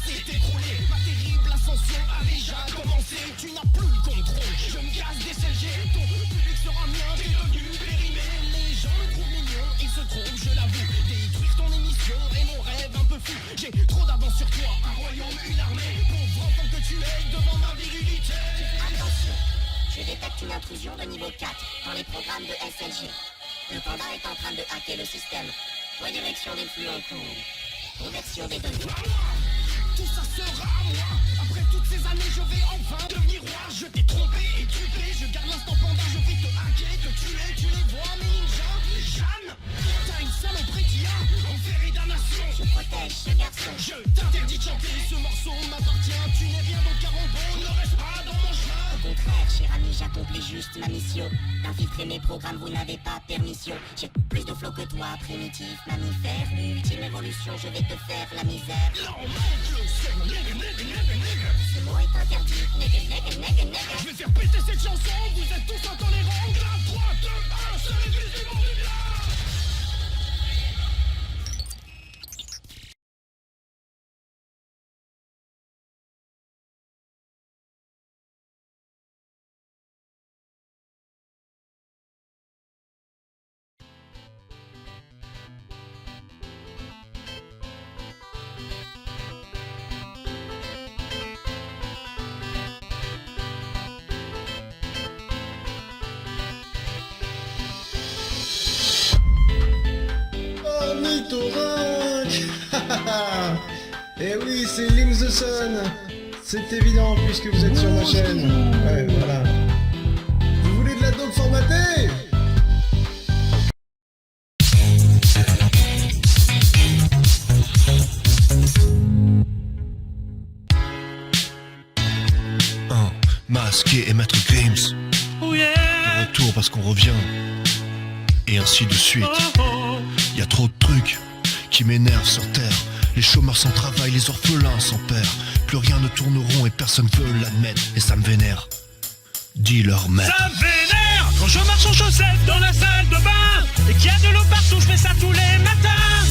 s'est écroulé. Ma terrible ascension a déjà commencé. Tu n'as plus le contrôle, je me casse des CG. Ton public sera mien, t'es devenu périmé. Les gens me trouvent mignon, ils se trompent, je l'avoue. Détruire ton émission est mon rêve un peu fou. J'ai trop d'avance sur toi, un royaume, une armée. Pauvre enfant que tu es devant ma virilité. Attention, je détecte une intrusion de niveau 4 dans les programmes de SLG. Le panda est en train de hacker le système. Redirection des flux en cours. Conversion des données. Tout ça sera à moi. Après toutes ces années, je vais enfin devenir roi. Je t'ai trompé et tué. Je garde l'instant panda. Je vais te hacker, te tuer. Tu les vois, mes ninjas, les Jeanne. T'as une saloperie qui a enferré damnation. Je protège ce garçon. Je t'interdis de chanter. Ce morceau m'appartient. Tu n'es rien donc Carambo. Ne reste pas dans mon chemin. Au contraire, cher ami, j'accomplis juste ma mission. D'infiltrer mes programmes, vous n'avez pas permission. J'ai plus de flow que toi, primitif, mammifère. L'ultime évolution, je vais te faire la misère. Non, monte le son, nègre, nègre, nègre, nègre. Ce mot est interdit, nègre, nègre, nègre, nègre. Je vais faire péter cette chanson. Vous êtes tous intolérants. Grave 3, 2, 1, c'est l'église du monde du bien. Et oui, c'est Lim the Sun. C'est évident puisque vous êtes sur ma chaîne. Ouais, voilà. Vous voulez de la dope formatée? Masqué et Maître Grims. Oh yeah. De retour parce qu'on revient. Et ainsi de suite. Y a trop de trucs qui m'énervent sur terre. Les chômeurs sans travail, les orphelins sans père. Plus rien ne tourne rond et personne veut l'admettre. Et ça me vénère. Dis leur maître. Ça me vénère quand je marche en chaussettes dans la salle de bain et qu'il y a de l'eau partout, je fais ça tous les matins.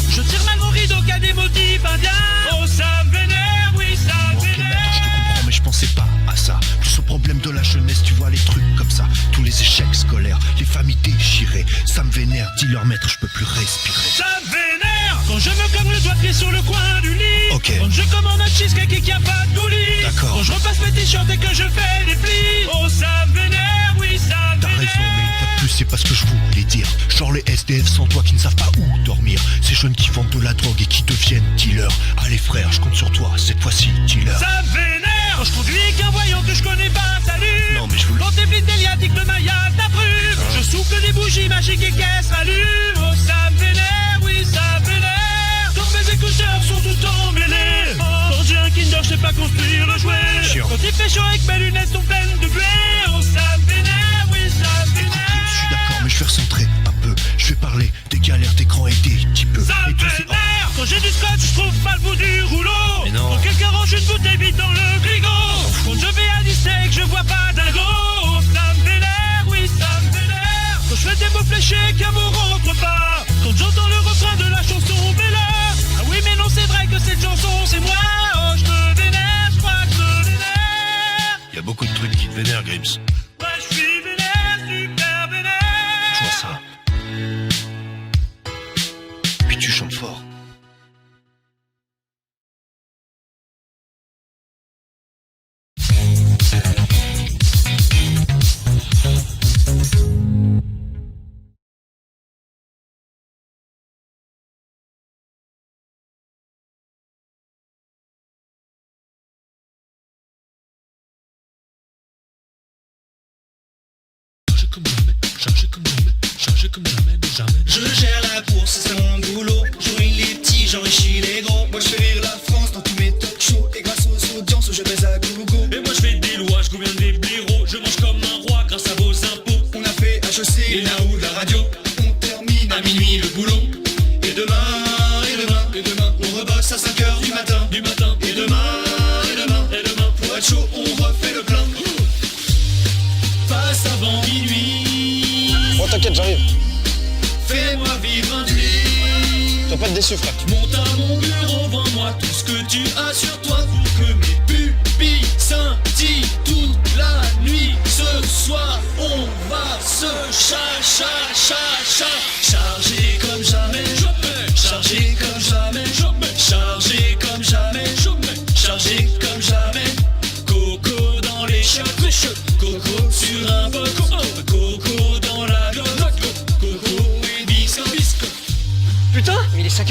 Je tire mal mon rideau qu'à des motifs indiens. Oh ça me vénère, oui ça me Ok vénère. maître, je te comprends mais je pensais pas à ça. Plus au problème de la jeunesse, tu vois les trucs comme ça. Tous les échecs scolaires, les familles déchirées. Ça me vénère, dis leur maître, je peux plus respirer. Ça me vénère quand je me cogne le doigt de pied sur le coin du lit. Ok. Quand je commande un cheesecake et qu'il n'y a pas de coulis. D'accord. Quand je repasse mes t-shirts et que je fais des plis. Oh ça me vénère, oui ça me T'as vénère. raison, mais une fois de plus, c'est pas ce que je voulais dire. Genre les SDF sans toi qui ne savent pas où dormir. Ces jeunes qui vendent de la drogue et qui deviennent dealers. Allez frère, je compte sur toi, cette fois-ci, dealer. Ça me vénère quand je conduis qu'un voyant que je connais pas, salut. Non mais je vous le... Quand t'es vite déliatique de Maya, ta brume. Je souffle des bougies magiques et qu'elles s'allument. Oh ça me vénère, oui ça me vénère. Quand mes écouteurs sont tout emmêlés. Quand j'ai un Kinder, je sais pas construire le jouet. Chiant. Quand il fait chaud et que mes lunettes sont pleines de blé. Oh ça me vénère, oui ça me Écoute, vénère. je suis d'accord, mais je vais recentrer un peu. Je vais parler des galères d'écran et des petits peu. Ça Et me tous ces- vénère. Quand j'ai du scotch, je trouve pas le bout du rouleau. Mais non. Quand quelqu'un range une bouteille vide dans le frigo. Quand je vais à Disney et que je vois pas dingo. Oh, ça me vénère, oui ça me vénère. Quand je fais des mots fléchés qu'un mot rentre pas. Quand j'entends le refrain de la chanson Bella. Ah oui mais non c'est vrai que cette chanson c'est moi. Oh je me vénère, je crois que je me vénère. Y a beaucoup de trucs qui te vénèrent, Grims. Ouais je suis vénère, super vénère. Je vois ça. Puis tu chantes fort. Je gère la course, c'est un boulot. Je ruine les petits, j'enrichis les gros. Moi je fais rire la France dans tous mes talk shows. Et grâce aux audiences, je baise à gogo. Et moi je fais des lois, je gouverne des blaireaux. Je mange comme un roi grâce à vos impôts. On a fait HEC, et Naou de la radio. On termine à minuit le boulot. Et demain, on rebosse à 5h du matin. Et demain, pour être chaud, on refait le plein. Passe avant minuit. Oh t'inquiète, j'arrive. Fais-moi vivre un nuit. Tu vas pas te déçu frère. Monte à mon bureau, vends-moi tout ce que tu as sur toi.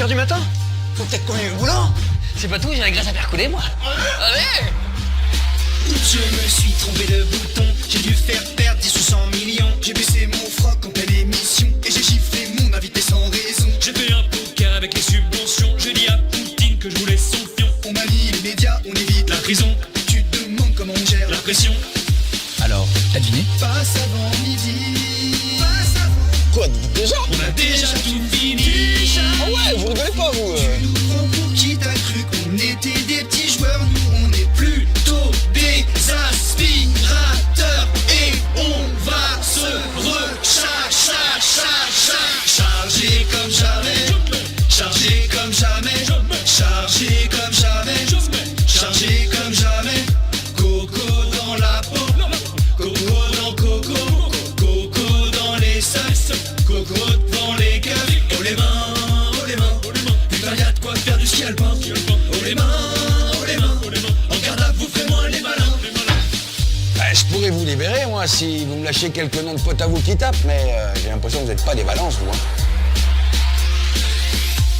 5h du matin? Faut peut-être qu'on ait le boulot. C'est pas tout, j'ai la graisse à percouler, moi. Allez! Je me suis trompé de bouton, j'ai dû faire perdre 10 ou 100 millions. J'ai baissé mon froc en pleine émission et j'ai giflé mon invité sans raison. J'ai fait un poker avec les subventions. J'ai dit à Poutine que je voulais son fion. On m'a dit les médias, on évite La prison, Tu te demandes comment on gère la pression. Alors, t'as deviné? Passe avant midi. Passe avant. Quoi, déjà? On a déjà tout fini. Ah ouais, vous rigolez pas, vous Tu nous prends pour qui t'as cru qu'on était des petits joueurs? Nous on est plutôt des aspirateurs et on va se charger comme jamais, charger comme jamais, charger comme jamais, charger comme jamais. Coco dans la peau, coco dans coco, coco dans les sacs, coco devant les keufs. Oh les mains, oh les mains, putain y'a de quoi faire du ski alpin. Oh les mains, en garde à vous faites moins les malins. Je pourrais vous libérer, moi, si vous me lâchez quelques noms de potes à vous qui tapent, mais j'ai l'impression que vous n'êtes pas des balances, vous. Hein.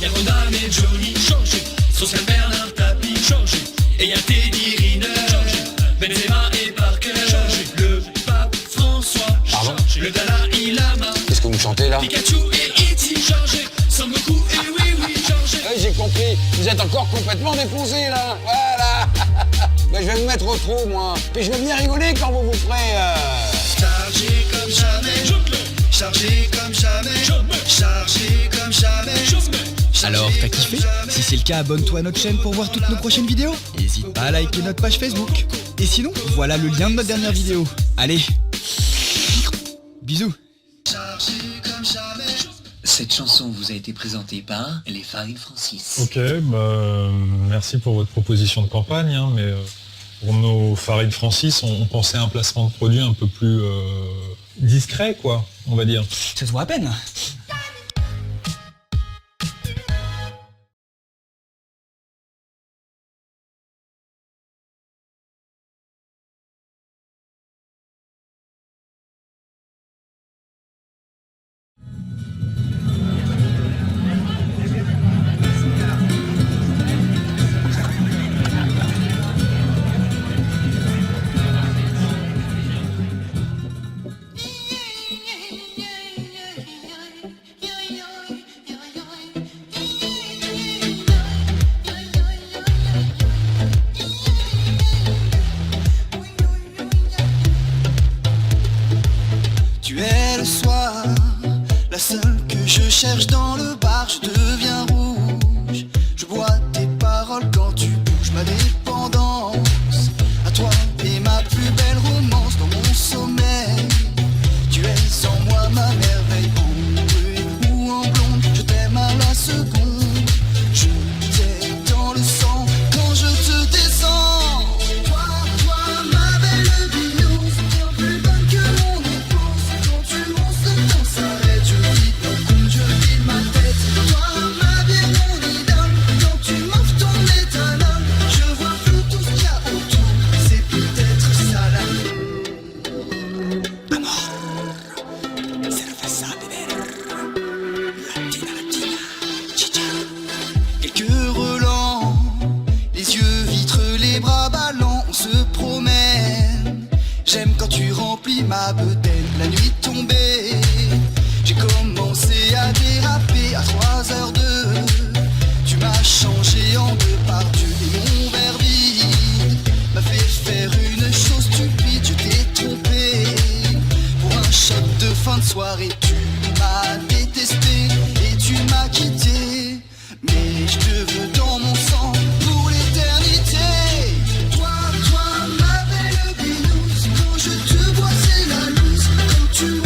Y'a Rodam et Johnny, changé. Sauce Bernard Tapie, changé. Et y'a Teddy Riner, changé. Benzema et Parker, changé. Le pape François, Pardon? le Dalai Lama, Qu'est-ce que vous me chantez, là? Pikachu et E.T. changé. Son Goku et oui, changé. Ouais, j'ai compris. Vous êtes encore complètement défoncé, là. Voilà. Ben, je vais vous mettre au trou, moi. Puis je vais bien rigoler quand vous ferez... Chargé comme jamais, chargé comme jamais, chargé comme jamais. Alors, t'as kiffé? Si c'est le cas, abonne-toi à notre chaîne pour voir toutes nos prochaines vidéos. N'hésite pas à liker notre page Facebook. Et sinon, voilà le lien de notre dernière vidéo. Allez, bisous. Cette chanson vous a été présentée par les Farines Francis. Ok, merci pour votre proposition de campagne, hein, mais pour nos Farines Francis, on pensait à un placement de produit un peu plus discret, quoi, on va dire. Ça se voit à peine. Tu es le soir, la seule que je cherche dans le bar. Je deviens rouge, je bois tes paroles quand tu bouges ma dépendance. À toi et ma plus belle romance dans mon sommeil. Tu es en moi ma merveille, en brune ou en blonde. Je t'aime à la seconde, je t'ai dans le sang quand je te descends. Toi, ma belle binouze, bien plus bonne que mon épouse. Quand tu montes le temps s'arrête, je vis ton compte, je vide ma tête. Toi, ma vie, mon idole, quand tu m'offres ton éthanol, je vois flou tout ce qu'il y a autour, c'est peut-être ça la amor, cerveza, beber, latina, chicha. Quelques relents, les yeux vitreux, les bras ballants, on se promène. J'aime quand tu remplis ma bedaine, la nuit tombée. J'ai commencé à déraper à 3h02. Tu m'as changé en deux par Dieu et mon verre vide m'a fait faire une chose stupide. Je t'ai trompé pour un shot de fin de soirée. Tu m'as détesté et tu m'as quitté, mais je te veux dans mon sang pour l'éternité. Toi, ma belle binouze, quand je te vois c'est la loose. Quand tu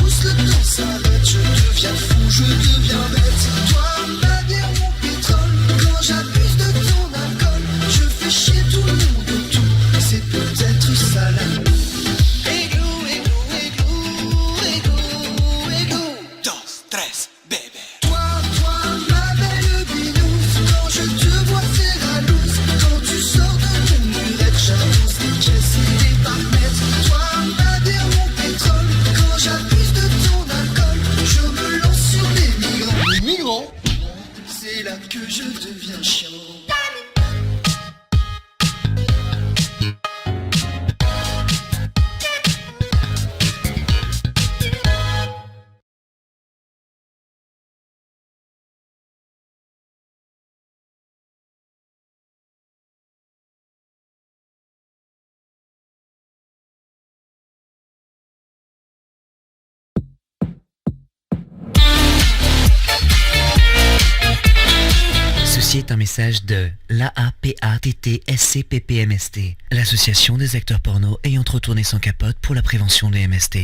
Ceci est un message de l'AAPATTSCPPMST, l'association des acteurs porno ayant retourné sans capote pour la prévention des MST.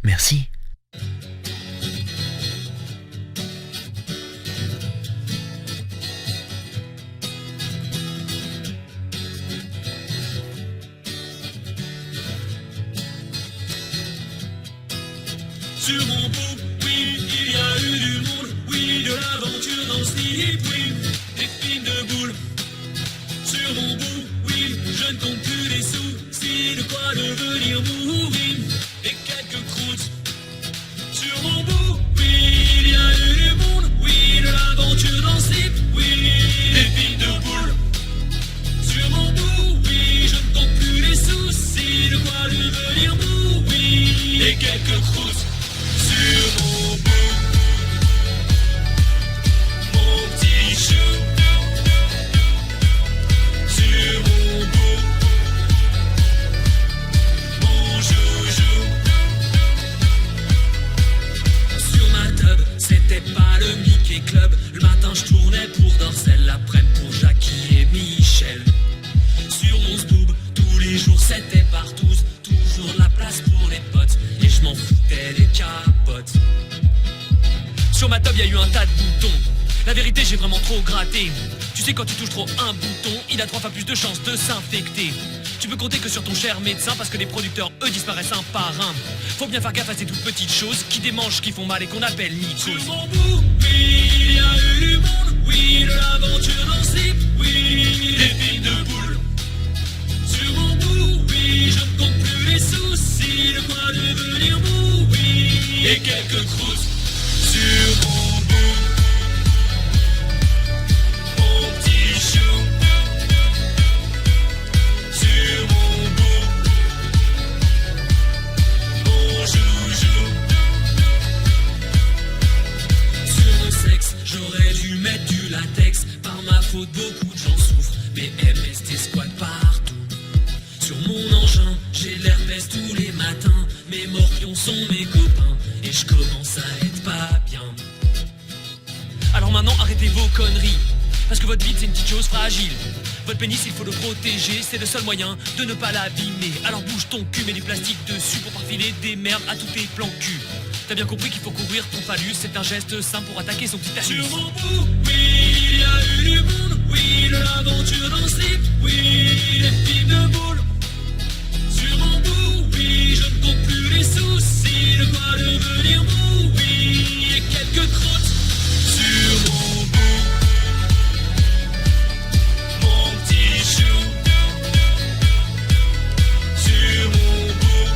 Merci. Sur mon bout, oui, il y a eu du monde, oui, de l'aventure dans le slip, oui, des films de boules. Sur mon bout, oui, je ne compte plus les soucis, de quoi devenir mou, oui, et quelques croûtes. Sur mon bout, oui, il y a eu du monde, oui, de l'aventure dans le slip, oui, des films de boules. Sur mon bout, oui, je ne compte plus les soucis, de quoi devenir mou, oui, et quelques croûtes. Sur mon bout, mon petit chou. Sur mon bout, mon joujou. Sur ma tub, c'était pas le Mickey Club. Le matin je tournais pour Dorcel, l'après-midi pour Jackie et Michel. Sur mon zboob, tous les jours c'était partout. Toujours la place pour les potes, et je m'en foutais des capotes. Sur ma table, y a eu un tas de boutons. La vérité, j'ai vraiment trop gratté. Tu sais, quand tu touches trop un bouton, il a 3 fois plus de chances de s'infecter. Tu peux compter que sur ton cher médecin, parce que les producteurs, eux, disparaissent un par un. Faut bien faire gaffe à ces toutes petites choses qui démangent, qui font mal et qu'on appelle mycoses. Sur mon bout, oui, il y a eu du monde, oui, de l'aventure dans le slip, oui, des filles de boules. Sur mon bout, oui, je ne compte plus les soucis, de quoi devenir mou, oui, et quelques croûtes. Sur mon bout, mon petit chou. Sur mon bout, mon joujou. Sur mon sexe, j'aurais dû mettre du latex. Par ma faute, beaucoup de gens souffrent, mais MST squattent partout. Sur mon engin, j'ai l'herpès tous les matins. Mes morpions sont mes copains, et je commence à être pas bien. Alors maintenant, arrêtez vos conneries, parce que votre bite c'est une petite chose fragile. Votre pénis, il faut le protéger, c'est le seul moyen de ne pas l'abîmer. Alors bouge ton cul, mets du plastique dessus pour parfiler des merdes à tous tes plans cul. T'as bien compris qu'il faut couvrir ton phallus, c'est un geste simple pour attaquer son petit anus. Sur mon bout, oui, il y a eu du monde, oui, de l'aventure dans le slip, oui, des films de boules. Sur mon bout, oui, je ne compte plus les soucis, de quoi devenir mou, oui, et quelques croûtes. Sur mon bout, mon petit chou. Sur mon bout,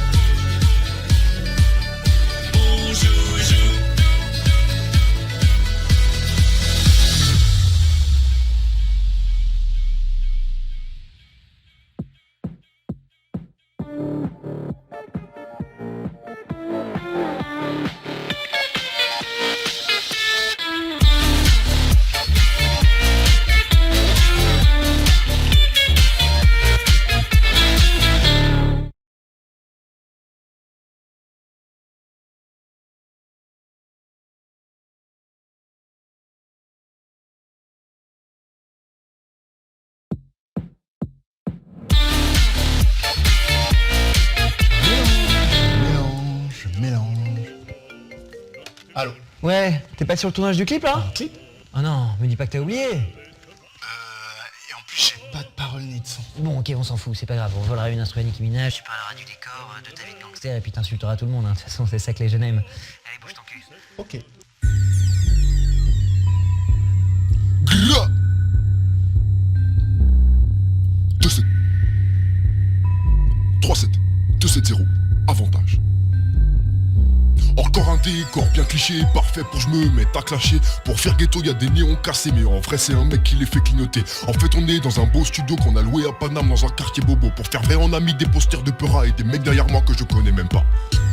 mon joujou. Allô? Ouais, t'es pas sur le tournage du clip là? Un clip? Ah non, me dis pas que t'as oublié. Et en plus j'ai pas de parole ni de son. Bon ok, on s'en fout, c'est pas grave, on volera une instru à Nicki Minaj, tu parleras du décor, de ta vie de gangster et puis t'insulteras tout le monde, hein. De toute façon c'est ça que les jeunes aiment. Allez, bouge ton cul. Ok. Gla 2-7 3-7 2-7-0 Avantage. Encore un décor bien cliché, parfait pour je me mette à clasher. Pour faire ghetto y'a des néons cassés, mais en vrai c'est un mec qui les fait clignoter. En fait on est dans un beau studio qu'on a loué à Paname, dans un quartier bobo. Pour faire vrai on a mis des posters de Peura et des mecs derrière moi que je connais même pas.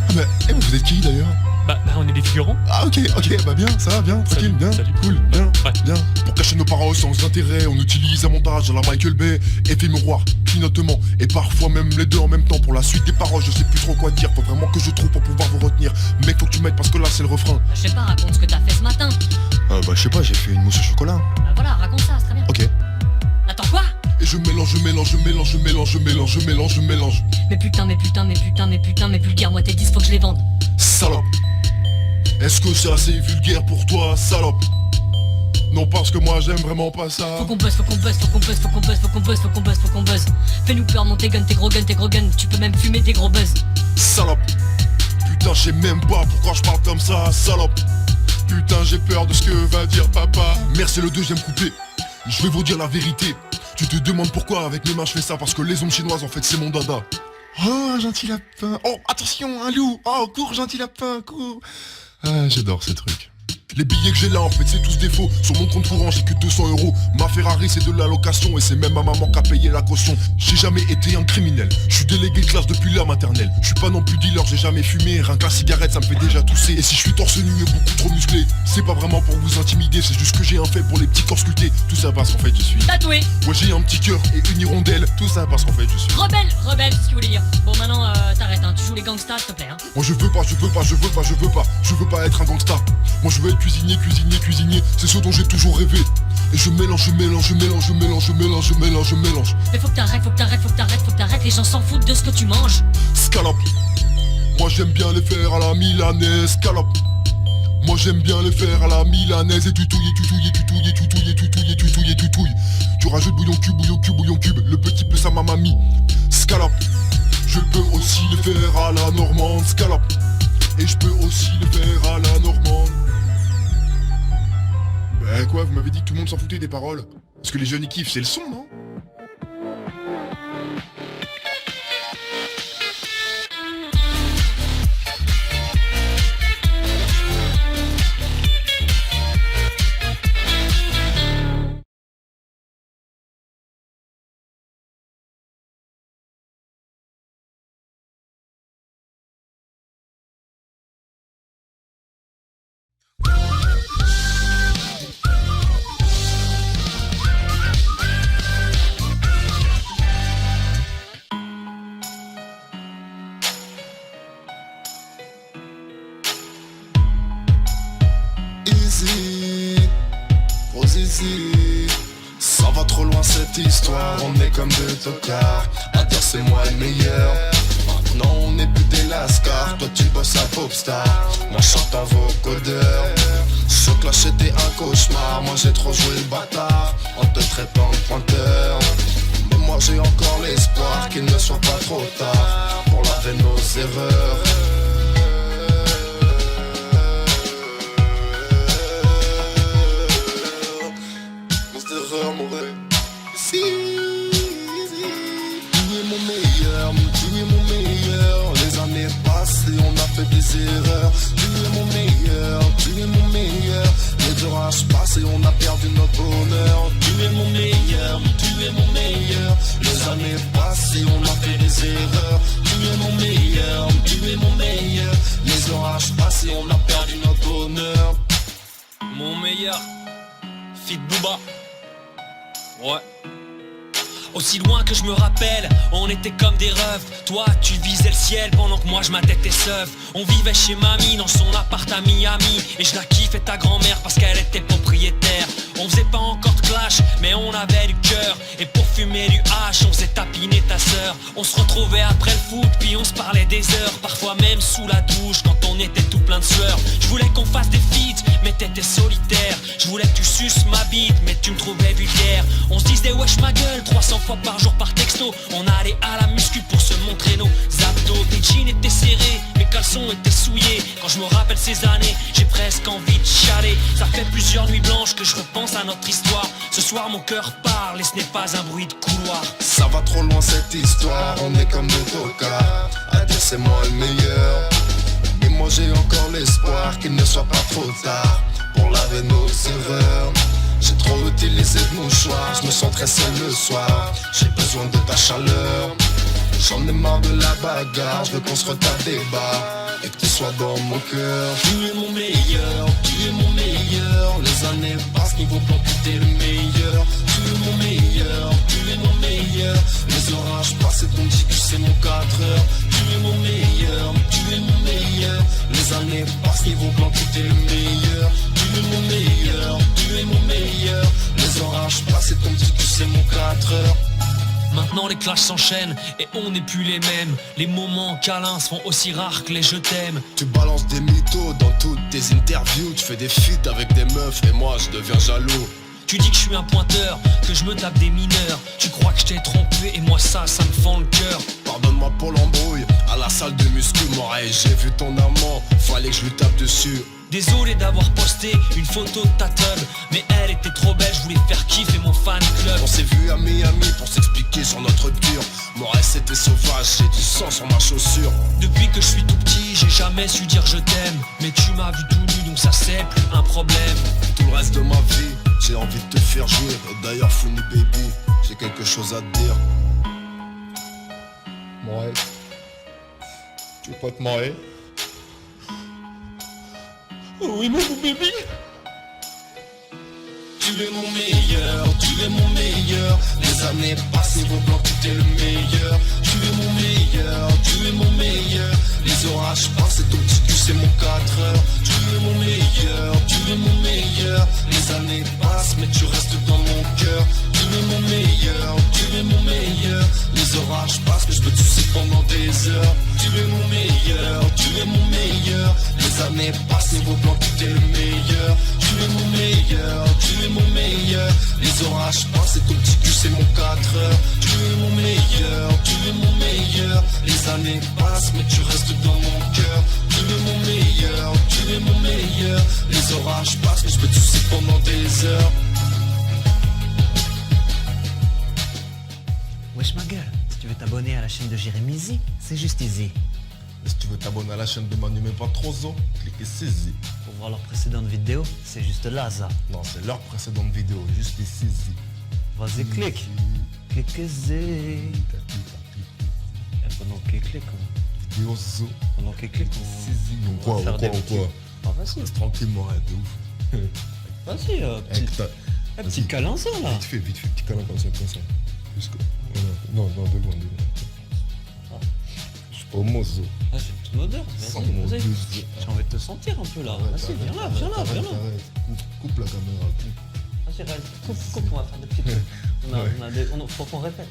Ah bah, vous êtes qui d'ailleurs? Bah on est des figurants. Ah ok, bah bien, ça va, bien, tranquille, bien, salut. Cool, bien, Ouais. bien. Pour cacher nos paroles sans intérêt, on utilise un montage à la Michael Bay. Effet miroir, clignotement, et parfois même les deux en même temps. Pour la suite des paroles, je sais plus trop quoi dire. Faut vraiment que je trouve pour pouvoir vous retenir. Mec, faut que tu m'aides parce que là c'est le refrain. Je sais pas, raconte ce que t'as fait ce matin. Bah je sais pas, j'ai fait une mousse au chocolat. Bah voilà, raconte ça, c'est très Ok. Attends quoi? Et je mélange. Mais putain, vulgaire, moi tes disques faut que je les vende. Salope. Est-ce que c'est assez vulgaire pour toi, salope? Non, parce que moi j'aime vraiment pas ça. Faut qu'on buzz. Fais-nous peur, mon tes gros guns. Tu peux même fumer des gros buzz. Salope. Putain, je sais même pas pourquoi je parle comme ça, salope. Putain, j'ai peur de ce que va dire papa. Merci le deuxième couplet. Je vais vous dire la vérité. Tu te demandes pourquoi avec mes mains je fais ça. Parce que les ondes chinoises en fait c'est mon dada. Oh, un gentil lapin. Oh, attention, un loup. Oh, cours, gentil lapin, cours. Ah, j'adore ces trucs. Les billets que j'ai là en fait c'est tous des faux. Sur mon compte courant j'ai que 200 €. Ma Ferrari c'est de la location. Et c'est même ma maman qui a payé la caution. J'ai jamais été un criminel. Je suis délégué de classe depuis la maternelle. Je suis pas non plus dealer, j'ai jamais fumé. Rien que la cigarette ça me fait déjà tousser. Et si je suis torse nu et beaucoup trop musclé, c'est pas vraiment pour vous intimider. C'est juste que j'ai un fait pour les petits corps sculptés. Tout ça parce qu'en fait je suis tatoué. Ouais, j'ai un petit cœur et une hirondelle. Tout ça parce qu'en fait je suis rebelle, c'est ce que vous voulez dire. Bon maintenant t'arrêtes hein. Tu joues les gangsters s'il te plaît hein. Moi je veux pas être un gangsta. Moi je veux être cuisinier, c'est ce dont j'ai toujours rêvé. Et je mélange. Mais faut que t'arrêtes, les gens s'en foutent de ce que tu manges. Scalope. Moi j'aime bien les faire à la milanaise, scalope. Moi j'aime bien les faire à la milanaise. Et tu touilles. Tu rajoutes bouillon cube. Le petit peu ça m'a mamie, scalope. Je peux aussi les faire à la normande, scalope. Et je peux aussi les faire à la normande. Bah quoi, vous m'avez dit que tout le monde s'en foutait des paroles. Parce que les jeunes ils kiffent, c'est le son, non? Ça va trop loin cette histoire, on est comme deux tocards. À dire c'est moi le meilleur. Maintenant on n'est plus des lascars. Toi tu bosses à Popstar, moi je chante un vocodeur. Ce clash était un cauchemar, moi j'ai trop joué le bâtard en te traitant de pointeur. Mais moi j'ai encore l'espoir qu'il ne soit pas trop tard pour laver nos erreurs. Si, tu es mon meilleur. Les années passées, on a fait des erreurs. Tu es mon meilleur. Les orages passés, on a perdu notre bonheur. Tu es mon meilleur. Les années passées, on a fait des erreurs. Tu es mon meilleur. Les orages passés, on a perdu notre bonheur. Mon meilleur, Fit Booba. Ouais. Aussi loin que je me rappelle, on était comme des refs. Toi tu visais le ciel pendant que moi je matais tes seufs. On vivait chez mamie dans son appart à Miami. Et je la kiffais ta grand-mère parce qu'elle était propriétaire. On faisait pas encore de clash, mais on avait du cœur. Et pour fumer du hache, on faisait tapiner ta sœur. On se retrouvait après le foot, puis on se parlait des heures. Parfois même sous la douche, quand on était tout plein de sueur. Je voulais qu'on fasse des feats, mais t'étais solitaire. Je voulais que tu suces ma bite, mais tu me trouvais vulgaire. On se disait wesh ma gueule, 300 fois par jour par texto. On allait à la muscu pour se montrer nos abdos. Tes jeans étaient serrés, mes caleçons étaient souillés. Quand je me rappelle ces années, j'ai presque envie de chialer. Ça fait plusieurs nuits blanches que je repense à notre histoire. Ce soir mon cœur parle et ce n'est pas un bruit de couloir. Ça va trop loin cette histoire, on est comme deux tocards. À dire c'est moi le meilleur. Et moi j'ai encore l'espoir qu'il ne soit pas trop tard pour laver nos erreurs. J'ai trop utilisé de mouchoirs, je me sens très seul le soir. J'ai besoin de ta chaleur. J'en ai marre de la bagarre, je veux qu'on se retape des bas et que tu sois dans mon cœur. Tu es mon meilleur, les années passent, niveau plan tu es le meilleur. Tu es mon meilleur, les orages passent et ton dit que c'est mon 4 heures. Tu es mon meilleur, les années passent, niveau plan tu es le meilleur. Tu es mon meilleur, les orages orage passent et ton petit cul c'est mon 4 heures. Maintenant les clashs s'enchaînent et on n'est plus les mêmes. Les moments câlins se font aussi rares que les je t'aime. Tu balances des mythos dans toutes tes interviews. Tu fais des feats avec des meufs et moi je deviens jaloux. Tu dis que je suis un pointeur, que je me tape des mineurs. Tu crois que je t'ai trompé et moi ça me fend le cœur. Pardonne-moi pour l'embrouille, à la salle de muscu, m'aurais j'ai vu ton amant, fallait que je lui tape dessus. Désolé d'avoir posté une photo de ta teub, mais elle était trop belle, je voulais faire kiffer mon fan club. On s'est vu à Miami pour s'expliquer sur notre rupture. M'aurais c'était sauvage, j'ai du sang sur ma chaussure. Depuis que je suis tout petit, j'ai jamais su dire je t'aime. Mais tu m'as vu tout nu, donc ça c'est plus un problème. Tout le reste de ma vie, j'ai envie de te faire jouer. Et d'ailleurs Funny Baby, j'ai quelque chose à te dire. Ouais. Tu veux pas te marrer? Oui mon bébé. Tu es mon meilleur, tu es mon meilleur. Les années passées, vos blancs, tu es le meilleur. Tu es mon meilleur, tu es mon meilleur. Les orages passent et ton petit cul c'est mon 4 heures. Tu es mon meilleur, tu es mon meilleur. Les années passent mais tu restes dans mon cœur. Tu es mon meilleur, tu es mon meilleur. Les orages passent mais je peux te sucer pendant des heures. Tu es mon meilleur, tu es mon meilleur. Les années passent et vos blancs, tu es le meilleur. Tu es mon meilleur, tu es mon meilleur. Les orages passent et ton petit cul c'est mon 4 heures. Tu es mon meilleur, tu es mon meilleur. Les années passent mais tu restes dans mon cœur. Tu es mon meilleur, tu es mon meilleur. Les orages passent mais je peux te sucer pendant des heures. Wesh ma gueule, si tu veux t'abonner à la chaîne de Jérémy Z, c'est juste easy. Et si tu veux t'abonner à la chaîne de Manu mais pas trop zo, cliquez saisie. Pour voir leurs précédentes vidéos, c'est juste là ça. Non, c'est leur précédente vidéo, juste ici. Vas-y, clique. Cliquez Z. Pendant qu'il clique, Vidéo zo. Pendant qu'il clique, on va faire des petits... Ah vas-y. Laisse tranquille, mon rêve, de ouf. Vas-y, petit câlin ça là. Vite fait, petit câlin comme ça. Jusqu'au... Non, de loin. Je suis pas homo zo. Ah, j'ai une odeur, vas-y. J'ai envie de te sentir un peu là. Vas-y, viens là. Coupe la caméra. Vas-y, coupe, on va faire des petits trucs. Faut qu'on répète.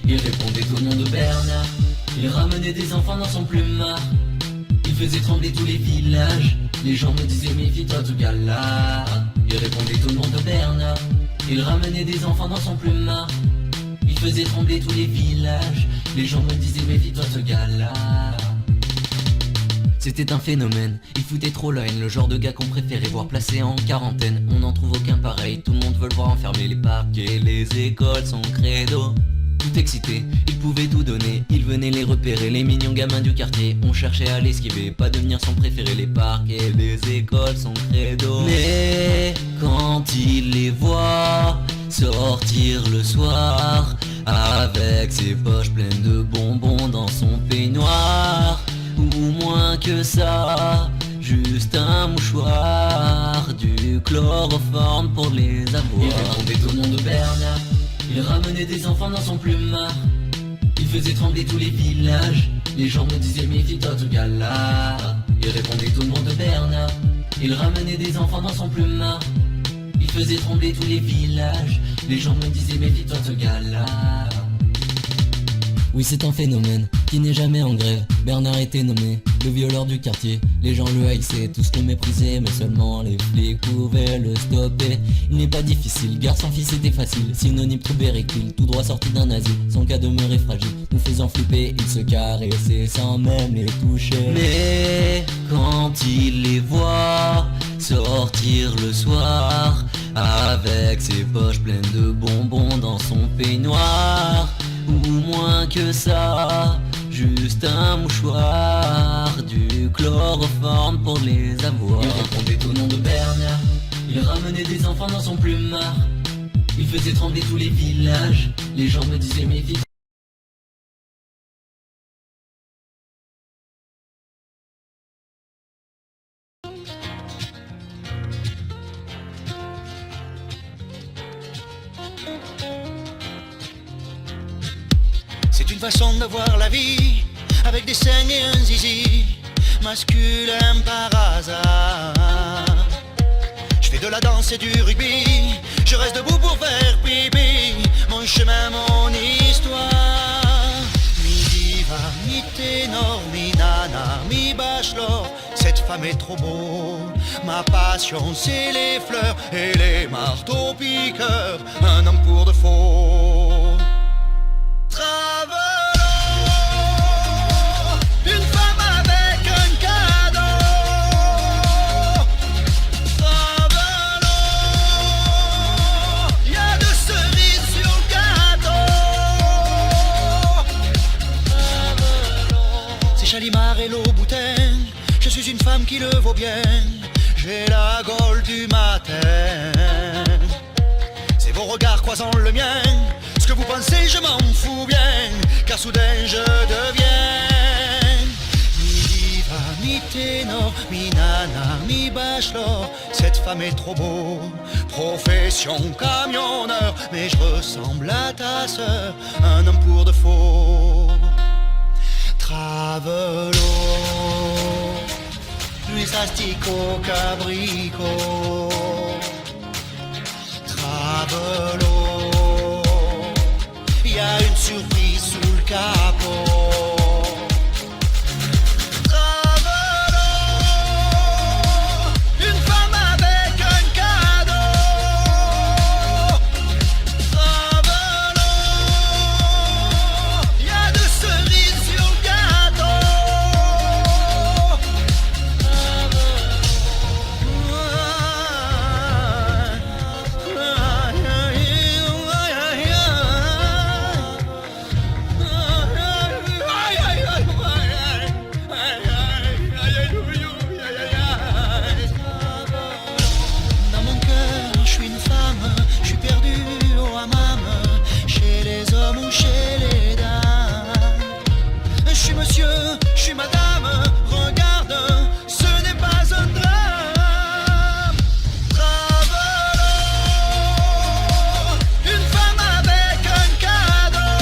Il répondait au nom de Bernard. Il ramenait des enfants dans son plumard. Il faisait trembler tous les villages. Les gens me disaient méfie-toi tout gars-là. Il répondait au nom de Bernard. Il ramenait des enfants dans son plumard. Il faisait trembler tous les villages. Les gens me disaient méfie-toi ce gars-là. C'était un phénomène, il foutait trop la haine. Le genre de gars qu'on préférait voir placé en quarantaine. On n'en trouve aucun pareil, tout le monde veut le voir enfermer. Les parquets, les écoles, son credo. Tout excité, il pouvait tout donner. Il venait les repérer, les mignons gamins du quartier. On cherchait à l'esquiver, pas devenir son préféré. Les parquets, les écoles, son credo. Mais quand il les voit sortir le soir, avec ses poches pleines de bonbons dans son peignoir, ou moins que ça, juste un mouchoir, du chloroforme pour les avoir. Il répondait au nom de Bernard. Il ramenait des enfants dans son plumard. Il faisait trembler tous les villages. Les gens me disaient méfie-toi tout gars-là. Il répondait au nom de Bernard. Il ramenait des enfants dans son plumard. Il faisait trembler tous les villages. Les gens me disaient méfie-toi de ce gars-là. Oui, c'est un phénomène qui n'est jamais en grève. Bernard était nommé le violeur du quartier. Les gens le haïssaient, tous le méprisaient, mais seulement les flics pouvaient le stopper. Il n'est pas difficile, garde sans fils c'était facile. Synonyme tout béricule, tout droit sorti d'un asile. Son cas demeurait fragile, nous faisant flipper. Il se caressait sans même les toucher. Mais quand il les voit sortir le soir, avec ses poches pleines de bonbons dans son peignoir, ou moins que ça, juste un mouchoir, du chloroforme pour les avoir. Il répondait au nom de Bernard, il ramenait des enfants dans son plumard. Il faisait trembler tous les villages, les gens me disaient méfie. C'est une façon de voir la vie, avec des seins et un zizi, masculin par hasard. Je fais de la danse et du rugby, je reste debout pour faire pipi, mon chemin, mon histoire. Mi diva, mi ténor, mi nana, mi bachelor, cette femme est trop beau. Ma passion c'est les fleurs et les marteaux piqueurs, un homme pour de faux. Une femme avec un cadeau. Travelot, y a de cerises sur le gâteau. C'est Chalimard et Louboutin, je suis une femme qui le vaut bien. J'ai la gaule du matin. C'est vos regards croisant le mien. Ce que vous pensez, je m'en fous bien, car soudain je deviens mi diva, mi ténor, mi nana, mi bachelor. Cette femme est trop beau, profession camionneur, mais je ressemble à ta sœur, un homme pour de faux. Travelot, Luis Astico Cabrico. Travelot, y a une surprise sous le capot. Travelot, une femme avec un cadeau. Travelot, y a de cerises sur le gâteau. Je suis madame, regarde, ce n'est pas un drame. Travelot, une femme avec un cadeau.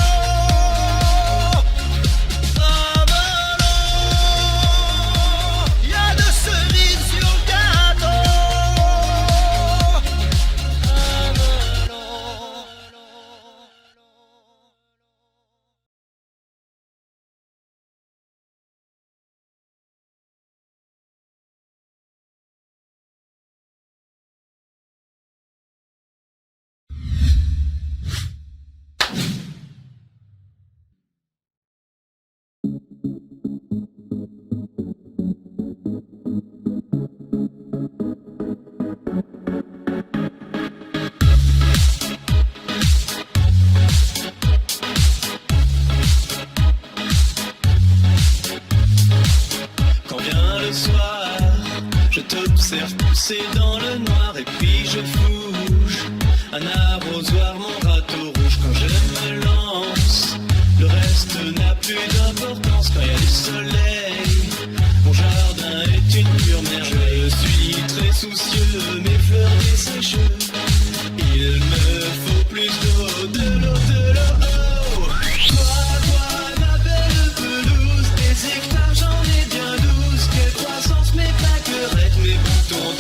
Travelot, y a de cerises sur le gâteau. Quand vient le soir, je t'observe pousser dans le noir et puis je fouche un arrosoir, mon râteau rouge. Quand je me lance, le reste n'a plus d'importance. Quand il y a du soleil, mon jardin est une pure mer. Je suis très soucieux, mes fleurs dessécheux. Il me faut plus d'eau, de l'eau, de l'eau. Toi, ma belle pelouse, des hectares j'en ai bien 12. Quelle croissance, mes plaquerettes, mes boutons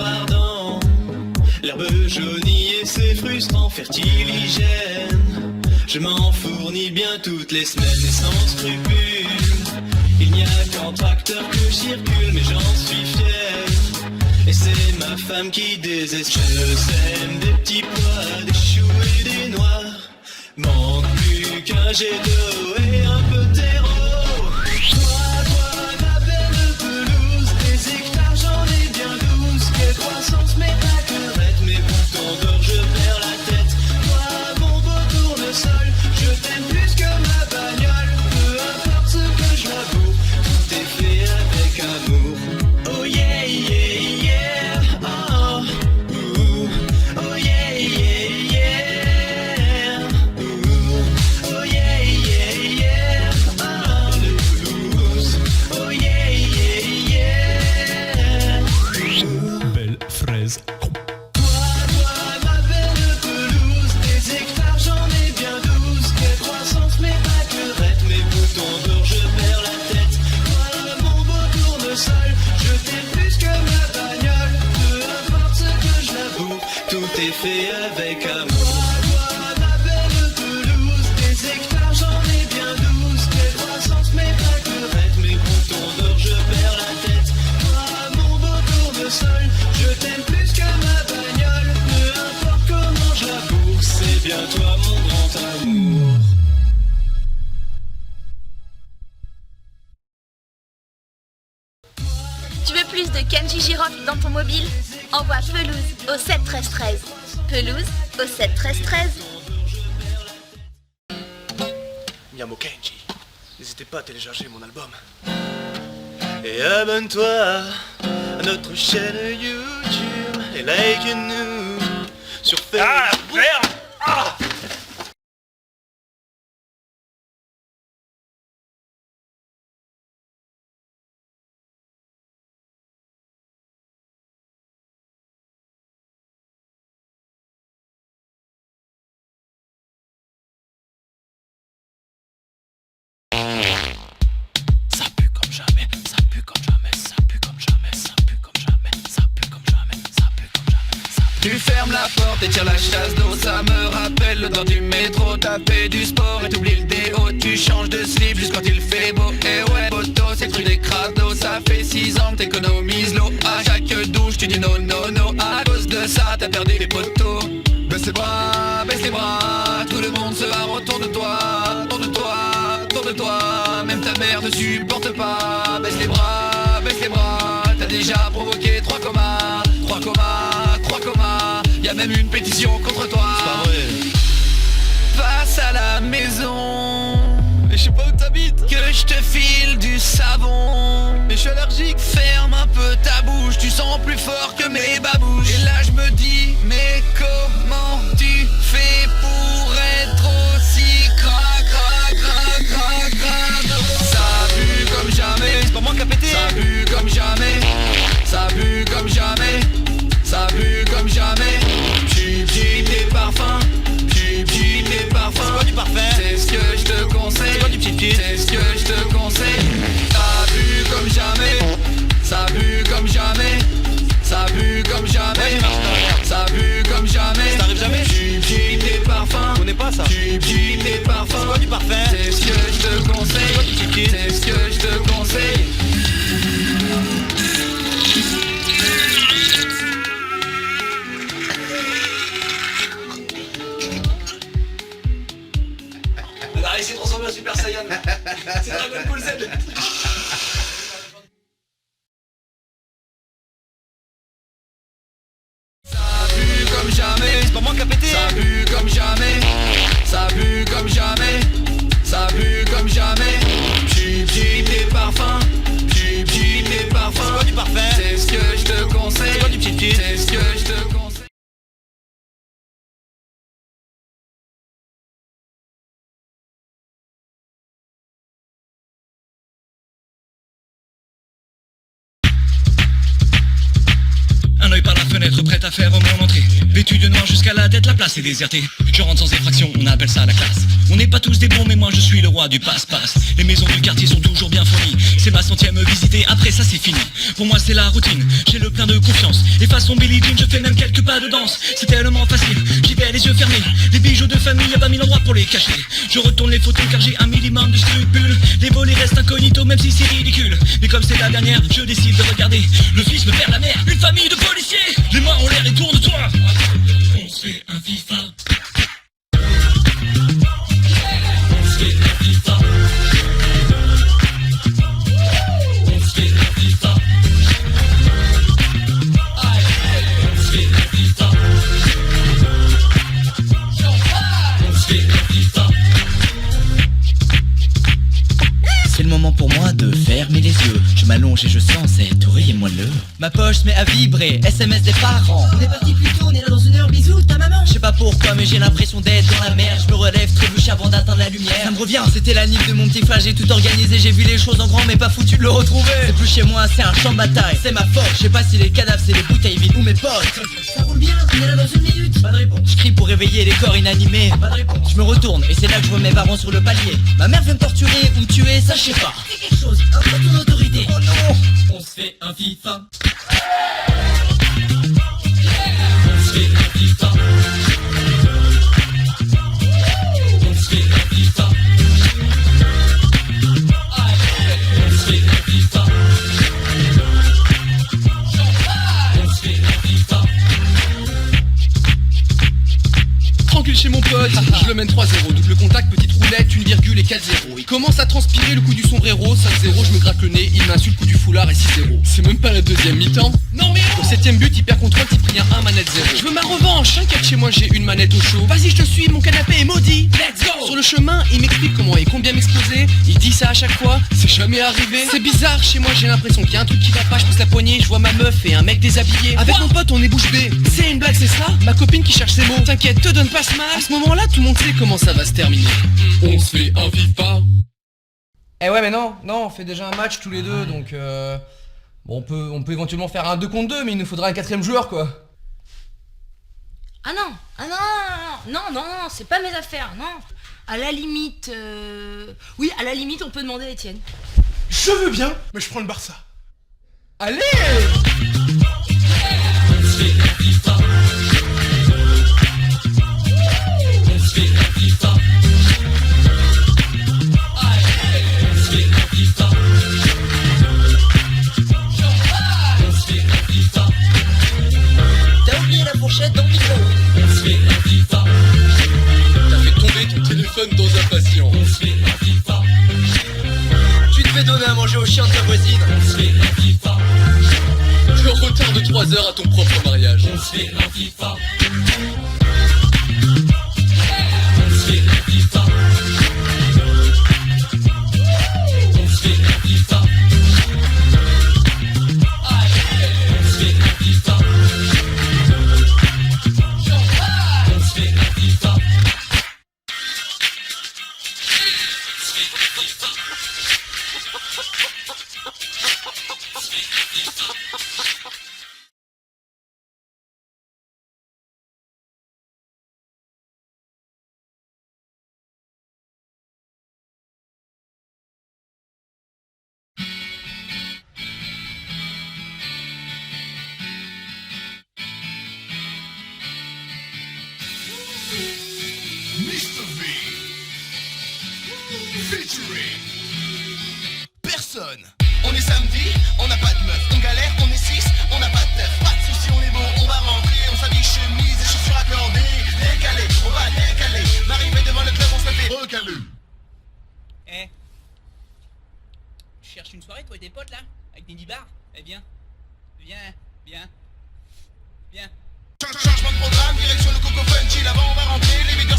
cœur ardent. L'herbe jaunie et c'est frustrant, fertiligène. Je m'en fournis bien toutes les semaines et sans scrupule. Il n'y a qu'en tracteur que je circule, mais j'en suis fier. Et c'est ma femme qui désespère. Je sème des petits pois, des choux et des noix. Manque plus qu'un jet d'eau et un peu de terreau. Toi, ma belle pelouse, des hectares j'en ai bien 12. Quelle croissance, mais pas querette, mes boutons d'or, je perds la tête. Toi, mon beau tournesol, je t'aime plus que ma bagnole. Peu importe ce que je laboure, tout est fait avec amour. Oh yeah, yeah, yeah, oh, ooh. Oh yeah, yeah, yeah, ooh. Oh yeah, yeah, yeah, oh, le blues. Oh yeah, yeah, yeah, ooh. Belle fraise. Toi, ma belle pelouse, des hectares j'en ai bien 12. Quelle croissance, mais pas querette, mes boutons d'or, je perds la tête. Toi, mon beau tournesol, je t'aime plus que ma bagnole. Peu importe ce que je laboure, tout est fait avec amour. Toi, ma belle pelouse, des hectares j'en ai bien 12. Quelle croissance, mais pas querette, mes boutons d'or, je perds la tête. Toi, mon beau tournesol, je t'aime plus que ma bagnole. Peu importe comment je laboure, c'est bien toi mon grand amour. Tu veux plus de Kenji Girofle dans ton mobile? Envoie pelouse au 7 13 13. Pelouse au 7 13 13. Miamo Kenji, n'hésitez pas à télécharger mon album. Et abonne-toi à notre chaîne YouTube et like-nous sur Facebook. Ah, merde! Ah! Ça pue comme jamais, ça pue comme jamais, ça pue comme jamais, ça pue comme jamais, ça pue comme jamais, ça pue comme jamais, ça pue. Tu fermes la porte et tires la chasse d'eau. Ça me rappelle l'odeur du métro. T'as fait du sport et t'oublies le déo. Tu changes de slip juste quand il fait beau. Et ouais, poteau, c'est le truc des crados. Ça fait 6 ans que t'économises l'eau. À chaque douche tu dis non, non, non. À cause de ça t'as perdu les poteaux. Baisse les bras, baisse les bras. Tout le monde se barre autour de toi. Autour de toi, autour de toi. Même ta mère ne supporte pas. Baisse les bras, baisse les bras. T'as déjà provoqué 3 comas. 3 comas, 3 comas. Y'a même une pétition contre toi. C'est pas vrai. Passe à la maison. Mais je sais pas où t'habites. Que je te file du savon. Mais je suis allergique. Ferme un peu ta bouche. Tu sens plus fort que mes babouches. Et là je me dis, mais comment tu fais pour être aussi crac, crac, crac, crac, crac. Ça pue comme jamais. C'est pas moi qui a pété. Ça pue comme jamais. Ça pue comme jamais. Ça pue comme jamais. Pchit tes parfums. Pchit tes parfums. C'est quoi du parfum? C'est ce que je te conseille. C'est quoi du pchit? C'est ce que je te conseille. Ça pue comme jamais. Ça pue comme jamais. Ça pue comme jamais. Ça pue comme jamais. Ça t'arrive jamais? Pchit tes parfums. On connaît pas ça. Pchit tes parfums. C'est quoi du parfum? C'est ce que je te conseille. C'est quoi du pchit? C'est ce que je te conseille. On a réussi à transformer en Super Saiyan. C'est Dragon Ball Z. Ça pue comme jamais. C'est pas moi qui a pété. Ça pue comme jamais. Ça pue comme jamais. Ça pue comme jamais. Pchit tes parfums. Pchit tes parfums. C'est quoi du parfum? C'est ce que je te conseille. C'est quoi du pchit? C'est ce que je te conseille. Un œil par la fenêtre, prêt à faire mon entrée. Vêtu de noir jusqu'à la tête, la place est désertée. Je rentre sans effraction, on appelle ça la classe. On n'est pas tous des bons mais moi je suis le roi du passe-passe. Les maisons du quartier sont toujours bien fournies. C'est ma 100e visitée, après ça c'est fini. Pour moi c'est la routine, j'ai le plein de confiance. Et façon Billie Jean, je fais même quelques pas de danse. C'est tellement facile, j'y vais les yeux fermés. Les bijoux de famille, y'a pas mille endroits pour les cacher. Je retourne les photos car j'ai un minimum de scrupules. Les volets restent incognito même si c'est ridicule. Mais comme c'est la dernière, je décide de regarder. Le fils me perd la mère, une famille de policiers. Les mains en l'air et tourne-toi. On se fait un FIFA. On se fait un FIFA. On se fait un FIFA. On se fait un FIFA. On se fait un FIFA. C'est le moment pour moi de fermer les yeux. Je m'allonge et je sens cette oreiller moelleux. Ma poche se met à vibrer, SMS des parents. On est parti plus tôt, on est là dans une heure, bisous, ta maman. Je sais pas pourquoi mais j'ai l'impression d'être dans la mer. Je me relève, trébuche avant d'atteindre la lumière. Ça me revient, c'était la nuit de mon petit frère. J'ai tout organisé, j'ai vu les choses en grand mais pas foutu de le retrouver. C'est plus chez moi, c'est un champ de bataille. C'est ma force, je sais pas si les cadavres c'est les bouteilles vides ou mes potes. Ça roule bien, on est là dans une minute. Pas de réponse. Je crie pour réveiller les corps inanimés. Pas de réponse. Je me retourne et c'est là que je vois mes parents sur le palier. Ma mère vient me torturer ou me tuer, ça je sais pas. C'est quelque chose, un peu ton autorité. Oh non. On se fait un FIFA. On se fait un FIFA. On se fait un FIFA. On se fait un FIFA. On se fait un FIFA. Tranquille chez mon pote, je le mène 3-0, double contact, petite roulette, une virgule et 4-0. Il commence à transpirer le coup du sombrero, 5-0, je me gratte le nez, il m'insulte, coup du foulard et 6-0. C'est même pas la deuxième mi-temps. Non mais au 7ème but, hyper contrôle, Cyprien 1, manette 0. Je veux ma revanche, t'inquiète, chez moi j'ai une manette au chaud. Vas-y, je te suis, mon canapé est maudit, let's go. Sur le chemin, il m'explique comment et combien m'exposer. Il dit ça à chaque fois, c'est jamais arrivé. C'est bizarre, chez moi j'ai l'impression qu'il y a un truc qui va pas, je pousse la poignée, je vois ma meuf et un mec déshabillé. Avec mon pote, on est bouche bée. C'est une blague, c'est ça? Ma copine qui cherche ses mots. T'inquiète, te donne pas ce mal. À ce moment-là, tout le monde sait comment ça va se terminer. On se fait un FIFA. Eh ouais mais non, on fait déjà un match tous les deux donc bon on peut éventuellement faire un 2 contre 2 mais il nous faudra un 4ème joueur quoi. Ah non, c'est pas mes affaires, non. À la limite, oui, à la limite on peut demander à Étienne. Je veux bien, mais je prends le Barça. Allez. On se fait un FIFA. On se fait un FIFA. On se fait un FIFA. On se fait un FIFA. T'as oublié la fourchette dans le micro. On se fait un FIFA. T'as fait tomber ton téléphone dans un patient. On se fait un FIFA. Tu te fais donner à manger au chien de ta voisine. On se fait un FIFA. Tu es en retard de 3 heures à ton propre mariage. On se fait un FIFA. On se fait un FIFA. On se fait un FIFA. On se fait un FIFA. On se fait un FIFA. Mr. V. Featuring personne. On est samedi, on n'a pas de meuf. On galère, on est 6, on n'a pas de teuf. Pas de soucis, on est beau, on va rentrer. On s'habille chemise et chaussures accordées. Décalé, on va décaler. M'arriver devant le club, on se fait recaler. Eh, tu cherches une soirée toi et tes potes là? Avec des nibards? Eh bien, viens. Changement de programme, direction le Coco Punchy. Là-bas, on va rentrer, les beaters.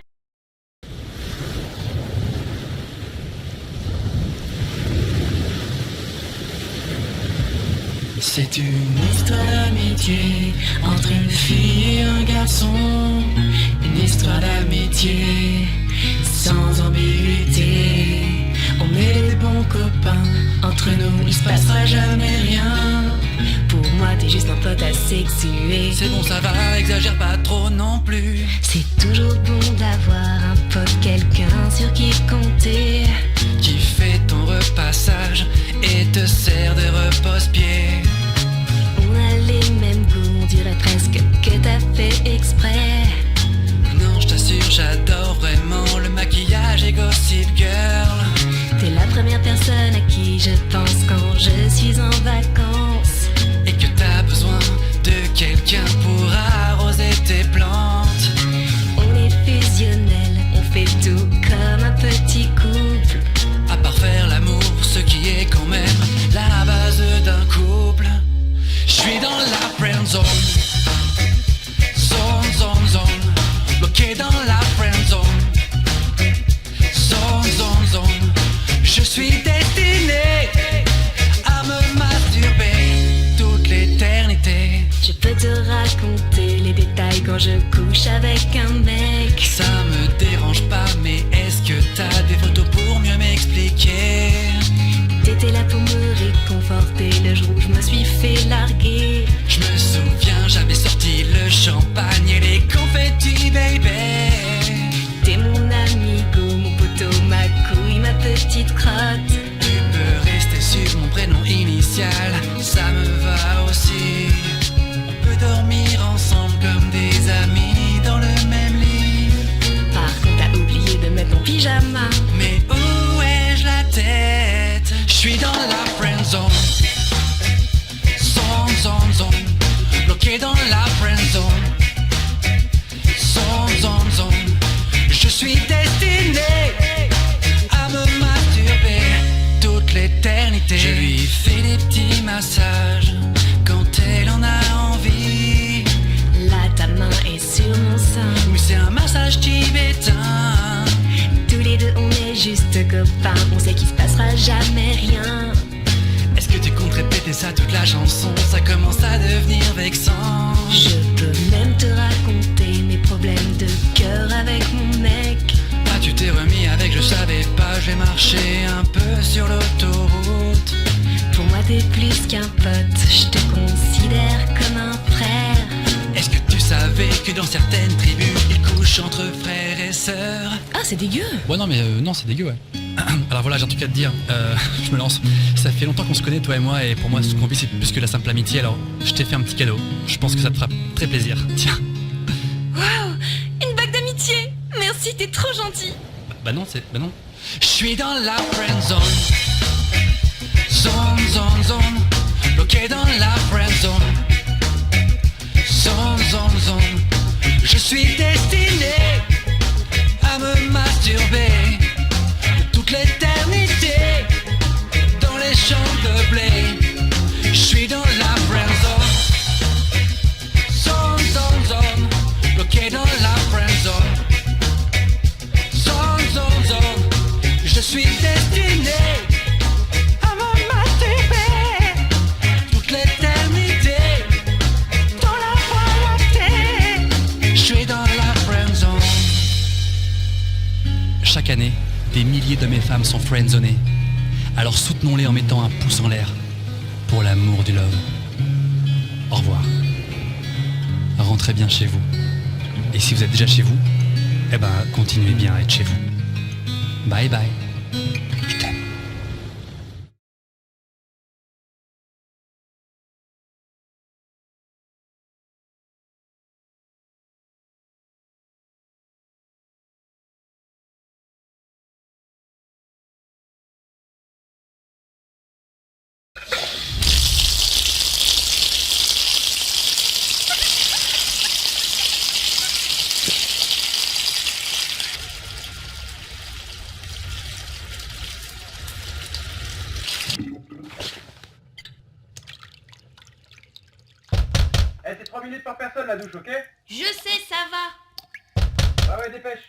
C'est une histoire d'amitié entre une fille et un garçon. Une histoire d'amitié sans ambiguïté. On est des bons copains, entre nous il se passera jamais rien. Pour moi t'es juste un pote à sexuer. C'est bon ça va, exagère pas trop non plus. C'est toujours bon d'avoir un pote, quelqu'un sur qui compter, Qui fait ton repassage et te sert de repose-pied. on a les mêmes goûts, on dirait presque que t'as fait exprès. Non je t'assure j'adore vraiment le maquillage et Gossip Girl. T'es la première personne à qui je pense quand je suis en vacances. Et que t'as besoin de quelqu'un pour arroser tes plantes. On est fusionnel, on fait tout comme un petit couple. À part faire l'amour, ce qui est quand même la base d'un couple. Je suis dans la friend zone. Zone, zone, zone. Bloqué dans la friend zone. Zone, zone, zone. Je suis destiné à me masturber toute l'éternité. Je peux te raconter les détails quand je couche avec un mec. Ça me dérange pas, mais est-ce que t'as des photos pour mieux m'expliquer? T'étais là pour me réconforter le jour où je me suis fait larguer. Je me souviens, j'avais sorti le champagne et les confettis, baby. T'es mon amigo, mon poteau, ma couille, ma petite crotte. Tu peux rester sur mon prénom initial, ça me va aussi. On peut dormir ensemble comme des amis dans le même lit. Par contre t'as oublié de mettre ton pyjama. Mais où ai-je la tête? Je suis dans la friend zone. Zone, zone, zone. Bloqué dans la friend zone. Zone, zone, zone. Je suis destiné à me masturber toute l'éternité. Je lui fais des petits massages quand elle en a envie. Là ta main est sur mon sein. Mais c'est un massage tibétain. Tous les deux on est juste copains, on sait qu'il se passera jamais rien. Est-ce que tu comptes répéter ça toute la chanson? Ça commence à devenir vexant. Je peux même te raconter mes problèmes de cœur avec mon mec. Ah tu t'es remis avec, je savais pas, j'ai marché un peu sur l'autoroute. Pour moi t'es plus qu'un pote, je te considère comme un frère. Est-ce que tu savais que dans certaines tribus, ils couchent entre frères et sœurs? Ah c'est dégueu. Ouais non mais non c'est dégueu ouais. Alors voilà j'ai un truc à te dire, je me lance. Ça fait longtemps qu'on se connaît toi et moi, et pour moi ce qu'on vit c'est plus que la simple amitié, alors je t'ai fait un petit cadeau. Je pense que ça te fera très plaisir, tiens. Waouh, une bague d'amitié. Merci, t'es trop gentil. Bah non c'est... Bah non. Je suis dans la friend zone. Zone, zone, zone. Bloqué dans la friend zone. Zone, zone, zone. Je suis destiné à me masturber toute l'éternité dans les champs de blé. Je suis dans la friend zone. Zone, zone, zone. Bloqué dans la friend zone. Zone, zone, zone. Je suis destiné à me masturber toute l'éternité dans la voie lactée. Je suis dans la friend zone. Chaque année, des milliers d'hommes et femmes sont friendzonés. Alors soutenons-les en mettant un pouce en l'air. Pour l'amour du love. Au revoir. Rentrez bien chez vous. Et si vous êtes déjà chez vous, eh ben continuez bien à être chez vous. Bye bye. Je t'aime. Eh, c'est 3 minutes par personne la douche, ok? Je sais, ça va. Ah ouais, dépêche.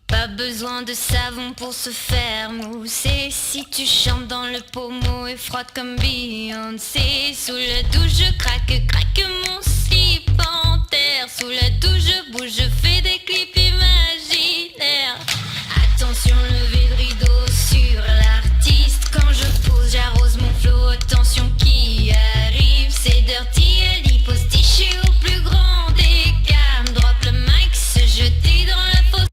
Pas besoin de savon pour se faire mousser. Si tu chantes dans le pommeau et frotte comme Beyoncé. Sous la douche je craque mon slip en terre. Sous la douche je bouge, je fais des clips imaginaires. Attention, lever de rideau sur l'artiste. Quand je pose, j'arrose mon flow. Attention qui arrive, c'est Dirty Ellie postiché au plus grand des cams. Drop le mic, se jeter dans la fosse.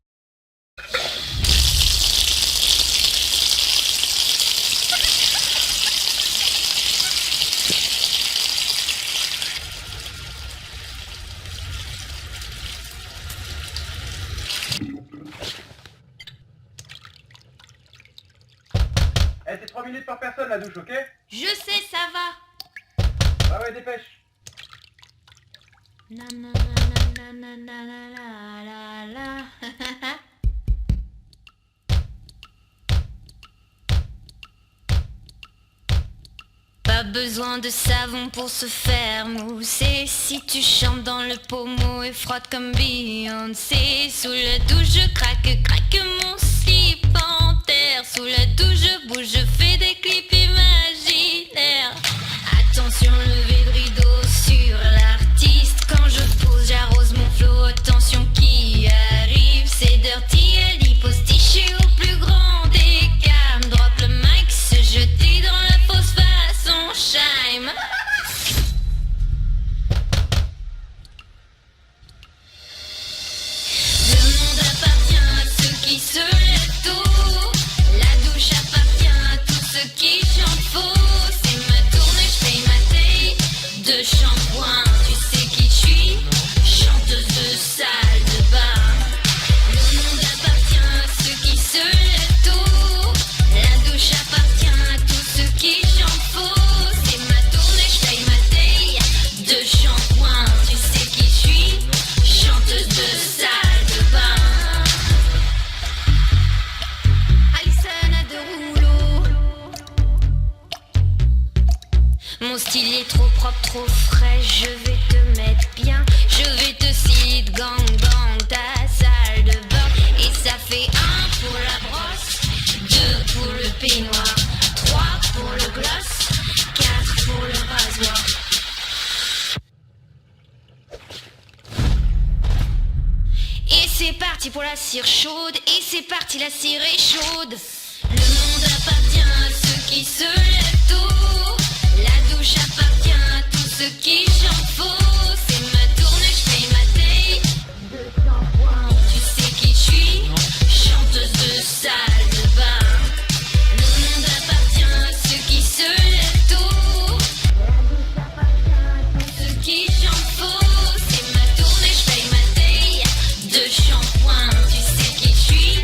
Eh, c'est 3 minutes par personne la douche, ok? Je sais, ça va. Ah ouais, dépêche. Na na na na na na na la la la. Pas besoin de savon pour se faire mousser. Si tu chantes dans le pommeau et frotte comme Beyoncé. Sous la douche je craque mon slip en terre. Sous la douche je bouge, je fais des clips imaginaires. Attention, lever de rideau sur l'artiste. Quand je pose, j'arrose mon flow. Attention qui arrive, c'est Dirty Ellie postiché au plus grand des cams. Drop le mic, se jeter dans la fosse façon Shime. Le monde appartient à ceux qui se lèvent tôt. La douche appartient à tous ceux qui chantent faux. C'est ma tournée, je paye ma taille de shampoing. Tu sais qui je suis, chanteuse de salle de bain. Le monde appartient à ceux qui se lèvent tôt. La douche appartient à tous ceux qui chantent faux. C'est ma tournée, je paye ma taille de shampoing. Tu sais qui je suis, chanteuse de salle de bain. Alison a deux rouleaux. Mon style est trop propre, trop frais. Je vais te mettre bien. Je vais te cite gang bang ta salle de bain. Et ça fait 1 pour la brosse, 2 pour le peignoir, 3 pour le gloss, 4 pour le rasoir. Et c'est parti pour la cire chaude. Et c'est parti, la cire est chaude. Le monde appartient à ceux qui se lèvent tôt. La douche appartient à tous ceux qui chantent faux. C'est ma tournée, je paye ma taille de shampoing. Tu sais qui je suis, chanteuse de salle de bain. Le monde appartient à ceux qui se lèvent tôt. La douche appartient à tous ceux qui chantent faux. C'est ma tournée, je paye ma taille de shampoing. Tu sais qui je suis,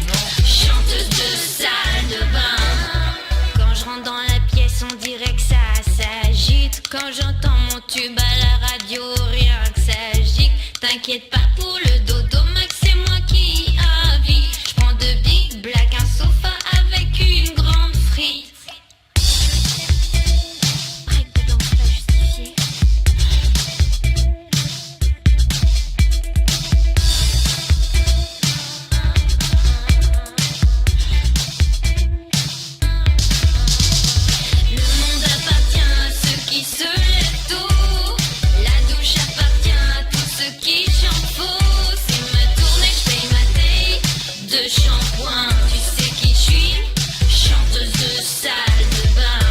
chanteuse de salle de bain. Quand je rentre dans la pièce, on dirait que ça s'agite. Quand j'entends mon tube à la radio, rien que ça gicle. T'inquiète pas pour le dodo, Max, c'est moi qui avise. Je prends 2 Big Black, un sofa avec une grande frite. Règle de danse pas justifiée. Le monde appartient à ceux qui se lèvent tôt. La douche appartient à tous ceux qui chantent faux. C'est ma tournée, je paye ma taille de shampoing. Tu sais qui je suis, chanteuse de salle de bain.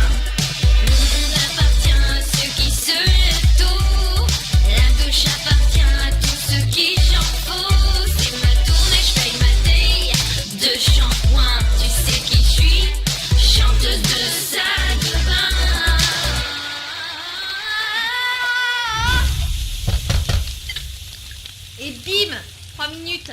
Le monde appartient à ceux qui se lèvent tôt. La douche appartient à tous ceux qui chantent faux. C'est ma tournée, je paye ma taille de shampoing. Tu sais qui je suis, chanteuse de salle de bain. Et bim, 3 minutes.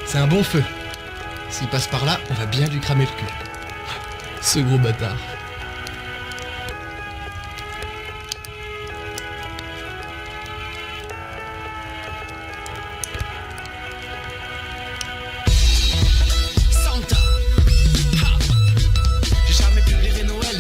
C'est un bon feu. S'il passe par là, on va bien lui cramer le cul. Ce gros bâtard.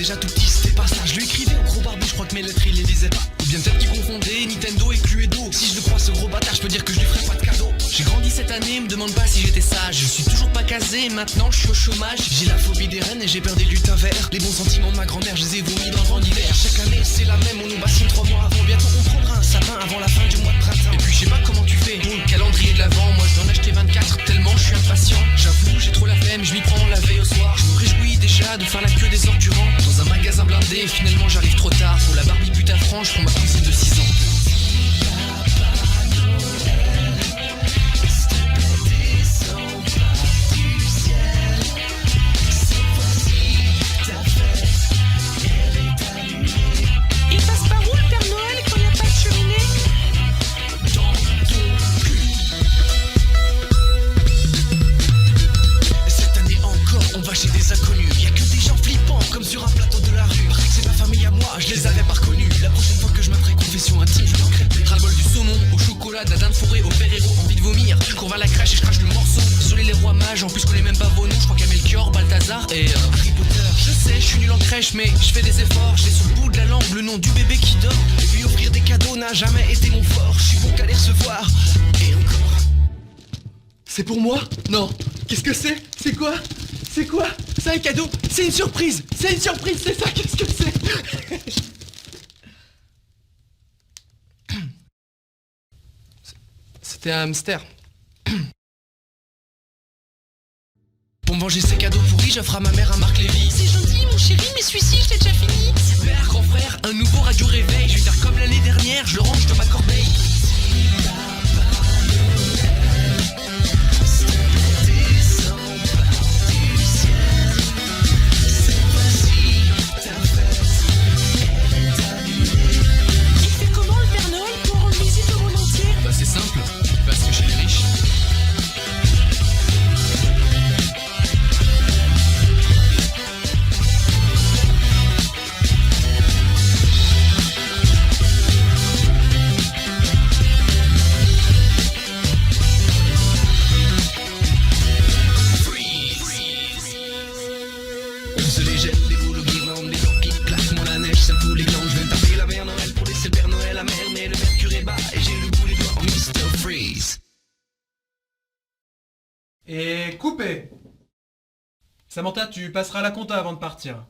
déjà tout petit, c'était pas ça. Je lui écrivais au gros barbu, je crois que mes lettres il les lisait pas. Ou bien peut-être qu'il confondait Nintendo et Cluedo. Si je le crois ce gros bâtard, je peux dire que je lui ferai pas de cadeau. J'ai grandi cette année, me demande pas si j'étais sage. Je suis toujours pas casé, maintenant je suis au chômage. J'ai la phobie des rennes et j'ai peur des lutins verts. Les bons sentiments de ma grand-mère, je les ai vomis dans le vent d'hiver. Chaque année c'est la même, on nous bassine 3 mois avant. Bientôt on prendra un sapin avant la fin du mois de printemps. Et puis je sais pas comment tu fais pour le calendrier de l'avant. Moi je dois en acheter 24 tellement je suis impatient. J'avoue j'ai trop la flemme, je m'y prends la veille au soir. Je me réjouis déjà de faire la queue des heures durant dans un magasin blindé. Finalement j'arrive trop tard. Pour la Barbie putain franche, pour ma cousine de 6 ans. Il passe par où le Père Noël quand il n'y a pas de cheminée? Cette année encore, on va chez des inconnus. Y'a que des gens flippants comme sur un plateau de la rue. C'est ma famille à moi, je les avais pas reconnus. La prochaine fois que je me ferai confession intime, je manquerai de ras-le-bol du saumon au chocolat, de la dinde fourrée au Ferrero. Envie de vomir, je cours vers la crèche et je crache le morceau. Désolé les rois mages, en plus je connais même pas vos noms. Je crois qu'il y a Melchior, Balthazar et Harry Potter. Je sais, je suis nul en crèche mais je fais des efforts. J'ai sur le bout de la langue le nom du bébé qui dort. Et puis offrir des cadeaux n'a jamais été mon fort. Je suis bon qu'à les recevoir, et encore. C'est pour moi? Non. Qu'est-ce que c'est? C'est quoi? C'est quoi? C'est un cadeau? C'est une surprise! C'est une surprise, c'est ça? Qu'est-ce que c'est? C'était un hamster. Pour manger ces cadeaux pourris, j'offre à ma mère un Marc Lévy. C'est gentil mon chéri, mais celui-ci je l'ai déjà fini. Super grand frère, un nouveau radio réveil. Je vais faire comme l'année dernière, je le range dans ma corbeille. Il fait comment le Père Noël pour rendre visite au monde entier? Bah c'est simple, parce que chez les riches. Se les jette, les boules au guirlandes, les gens qui claquent moi la neige, ça me fout les glandes. Je vais me taper la mère Noël pour laisser le Père Noël amer. Mais le mercure est bas et j'ai le bout les doigts en Mr. Freeze. Et coupé. Samantha, tu passeras la compta avant de partir.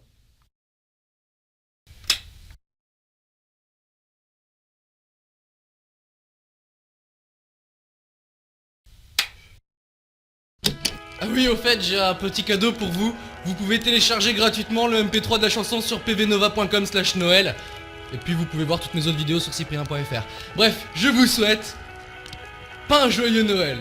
Ah oui, au fait, j'ai un petit cadeau pour vous. Vous pouvez télécharger gratuitement le MP3 de la chanson sur pvnova.com/Noël. Et puis vous pouvez voir toutes mes autres vidéos sur cyprien.fr. Bref, je vous souhaite pas un joyeux Noël.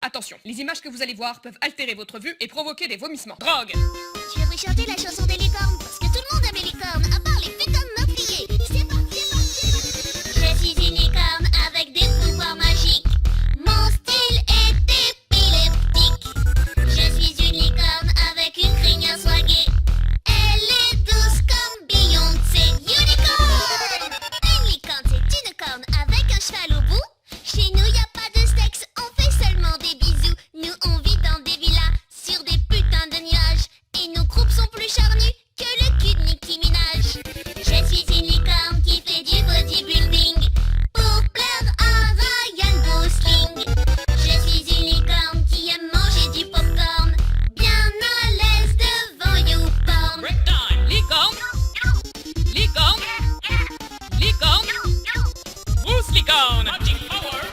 Attention, les images que vous allez voir peuvent altérer votre vue et provoquer des vomissements. Drogue! Je vais chanter la chanson des licornes parce que tout le monde aime les licornes, à part les putains de meurtriers. C'est parti, Je suis une licorne avec des pouvoirs magiques. Mon style est épileptique. Je suis une licorne avec une crinière swaguée. Elle est douce comme Beyoncé. Unicorn! Une licorne, c'est une corne avec un cheval au bout. Chez nous, y a pas de sexe, on fait seulement des bisous. Nous, on vit dans des villas, sur des putains de nuages. Et nos groupes sont plus charnus que le cul de Nicki Minaj. Je suis une licorne qui fait du bodybuilding pour plaire à Ryan Gosling. Je suis une licorne qui aime manger du popcorn, bien à l'aise devant YouPorn. Break time! Licorne! Licorne! Licorne! Bruce Licorne! Magic power!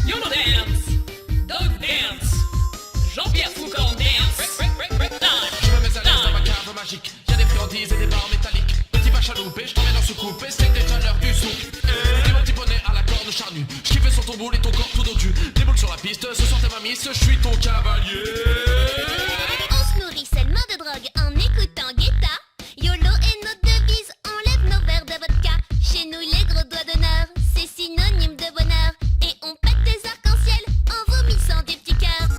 You know dance! Dog dance! Jean-Pierre Foucault dance! Break time! Je me mets à l'aise dans ma cave magique. Y'a des friandises et des barres métalliques. Petit vache à louper, je t'emmène en soucoupe. Et c'est déjà l'heure du souk. Dis-moi petit bonnet à la corne charnue. Je kiffe sur ton boule et ton corps tout dodu. Des boules sur la piste, ce soir t'es ma miss, je suis ton cavalier. On se nourrit seulement de drogue en écoutant Guetta. YOLO est notre devise, on lève nos verres de vodka. Chez nous les gros doigts d'honneur, c'est synonyme de bonheur. Et on pète des arcs-en-ciel en vomissant des petits cœurs.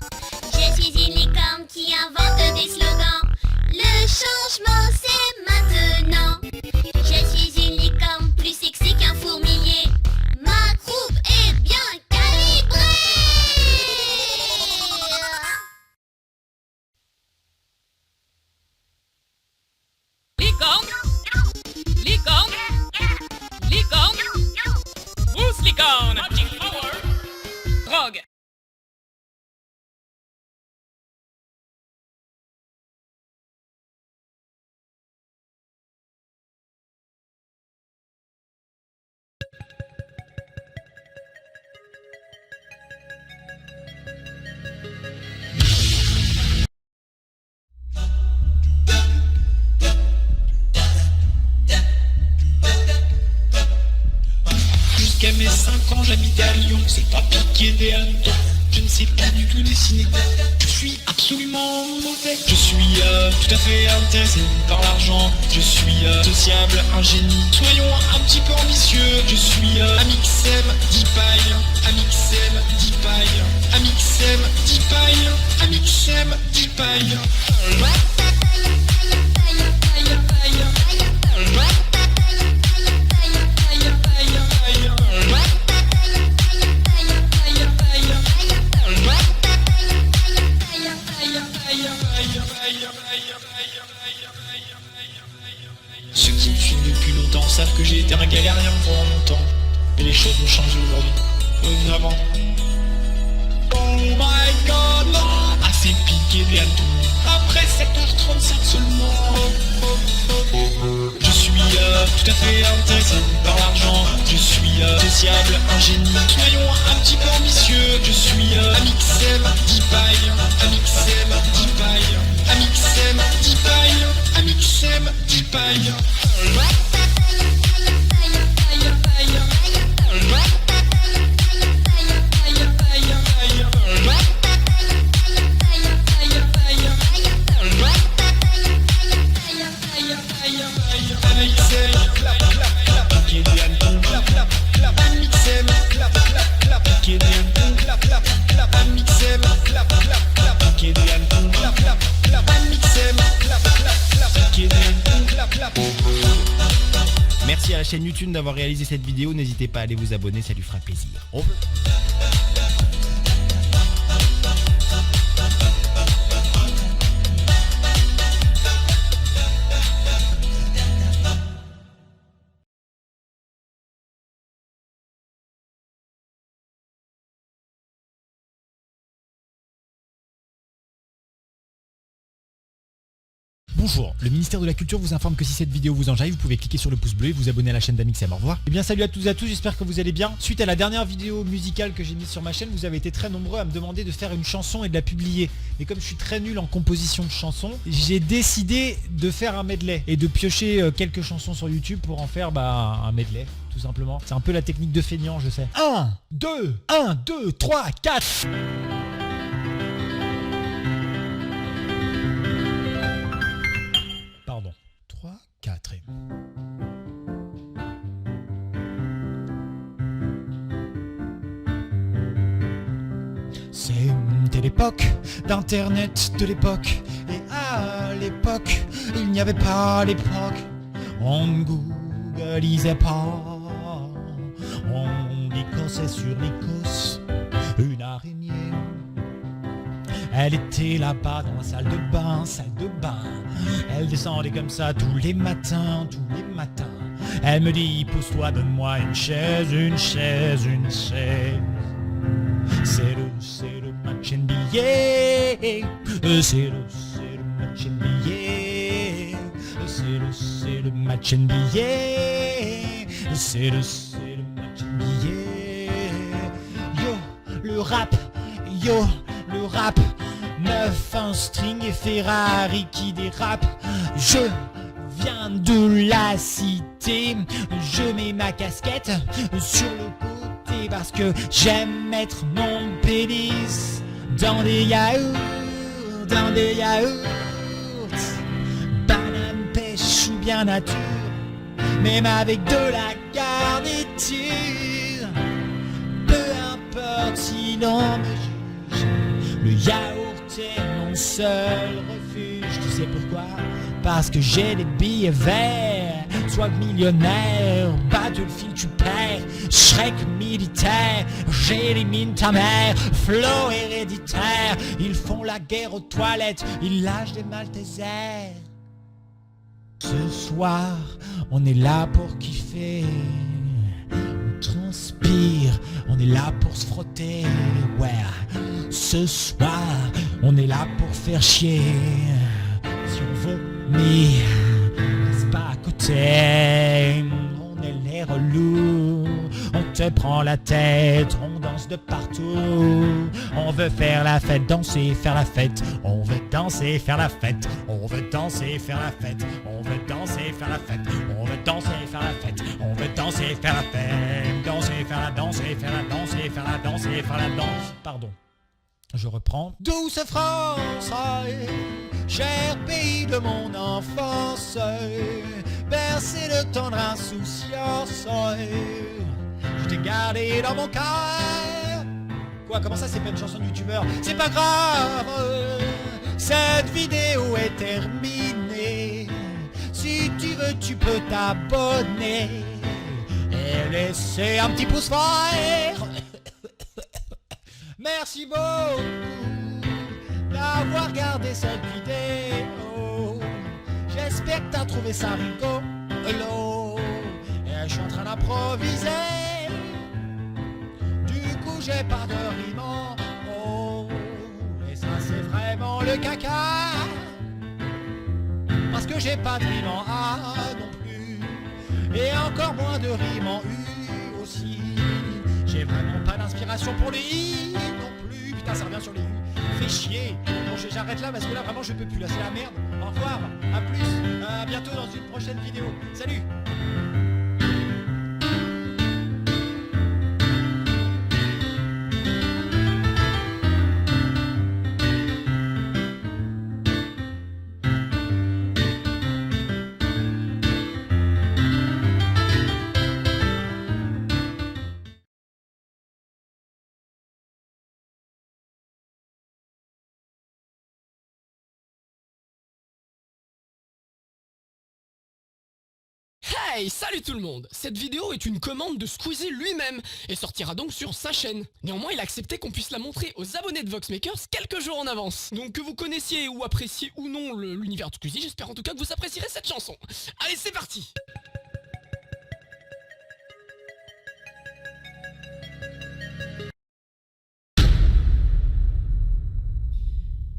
5 ans j'habitais à Lyon, c'est pas piqué des hannetons. Je ne sais pas du tout dessiner, je suis absolument mauvais. Je suis tout à fait intéressé par l'argent, je suis sociable, un génie. Soyons un petit peu ambitieux, je suis Amixem, 10 pailles, Amixem, 10 pailles, Amixem, 10 pailles, Amixem, 10 pailles. Ceux qui me suivent depuis longtemps savent que j'ai été un galérien pendant longtemps. Mais les choses ont changé aujourd'hui. Vraiment. Oh my god, non. Assez piqué des hannetons. Après 7h35 seulement. Je suis tout à fait intéressé par l'argent. Je suis sociable, un génie. Soyons un petit peu ambitieux. Je suis Amixem, 10 pailles, Amixem, 10 pailles, Amixem, 10 pailles, Amixem, 10 pailles. Merci à la chaîne YouTube d'avoir réalisé cette vidéo, n'hésitez pas à aller vous abonner, ça lui fera plaisir. Au revoir. Bonjour, le ministère de la Culture vous informe que si cette vidéo vous enjaille, vous pouvez cliquer sur le pouce bleu et vous abonner à la chaîne d'Amixem. Au revoir. Et bien salut à toutes et à tous, j'espère que vous allez bien. Suite à la dernière vidéo musicale que j'ai mise sur ma chaîne, vous avez été très nombreux à me demander de faire une chanson et de la publier. Mais comme je suis très nul en composition de chansons, j'ai décidé de faire un medley et de piocher quelques chansons sur YouTube pour en faire un medley. Tout simplement. C'est un peu la technique de feignant, je sais. 1, 2, 3, 4. Pardon. 3, 4 et... C'était l'époque d'internet de l'époque. Et à l'époque, il n'y avait pas l'époque. On ne googlisait pas. On écossait sur l'Écosse une araignée. Elle était là-bas dans la salle de bain, Elle descendait comme ça tous les matins. Elle me dit, pose-toi, donne-moi une chaise. C'est le match NBA. C'est le match NBA. C'est le match NBA. C'est le match NBA. Yo, le rap. Meuf, un string et Ferrari qui dérape. Je viens de la cité. Je mets ma casquette sur le côté parce que j'aime mettre mon pénis dans des yaourts. Banane, pêche ou bien nature, même avec de la garniture. Peu importe si l'on me juge, le yaourt est mon seul refuge. Tu sais pourquoi? Parce que j'ai des billets verts. Sois millionnaire, Battlefield tu perds. Shrek militaire, j'élimine ta mère. Flow héréditaire, ils font la guerre aux toilettes. Ils lâchent des Maltesers. Ce soir, on est là pour kiffer. On transpire, on est là pour se frotter. Ouais, ce soir, on est là pour faire chier. Si on vomit, c'est pas à côté. On est les relous. On te prend la tête, on danse de partout. On veut faire la fête, danser, faire la fête. On veut danser, faire la fête. On veut danser, faire la fête. On veut danser, faire la fête. On veut danser, faire la fête. On veut danser, faire la fête. Danser, faire la danse, et faire la danse, et faire la danse, et faire la danse. Pardon. Je reprends. Douce France, cher pays de mon enfance, bercé de tendre insouciance, je t'ai gardé dans mon cœur. Quoi, comment ça c'est pas une chanson de youtubeur? C'est pas grave, cette vidéo est terminée. Si tu veux tu peux t'abonner et laisser un petit pouce vert. Merci beaucoup d'avoir regardé cette vidéo. J'espère que t'as trouvé ça rigolo. Et je suis en train d'improviser. Du coup j'ai pas de rime en haut. Et ça c'est vraiment le caca. Parce que j'ai pas de rime en A non plus. Et encore moins de rime en U aussi. J'ai vraiment pas d'inspiration pour les I non plus. Putain, ça revient sur les U. Fais chier. Bon, j'arrête là parce que là, vraiment, je peux plus. Là, c'est la merde. Au revoir. À plus. À bientôt dans une prochaine vidéo. Salut. Hey, salut tout le monde! Cette vidéo est une commande de Squeezie lui-même et sortira donc sur sa chaîne. Néanmoins, il a accepté qu'on puisse la montrer aux abonnés de Voxmakers quelques jours en avance. Donc que vous connaissiez ou appréciez ou non l'univers de Squeezie, j'espère en tout cas que vous apprécierez cette chanson. Allez, c'est parti!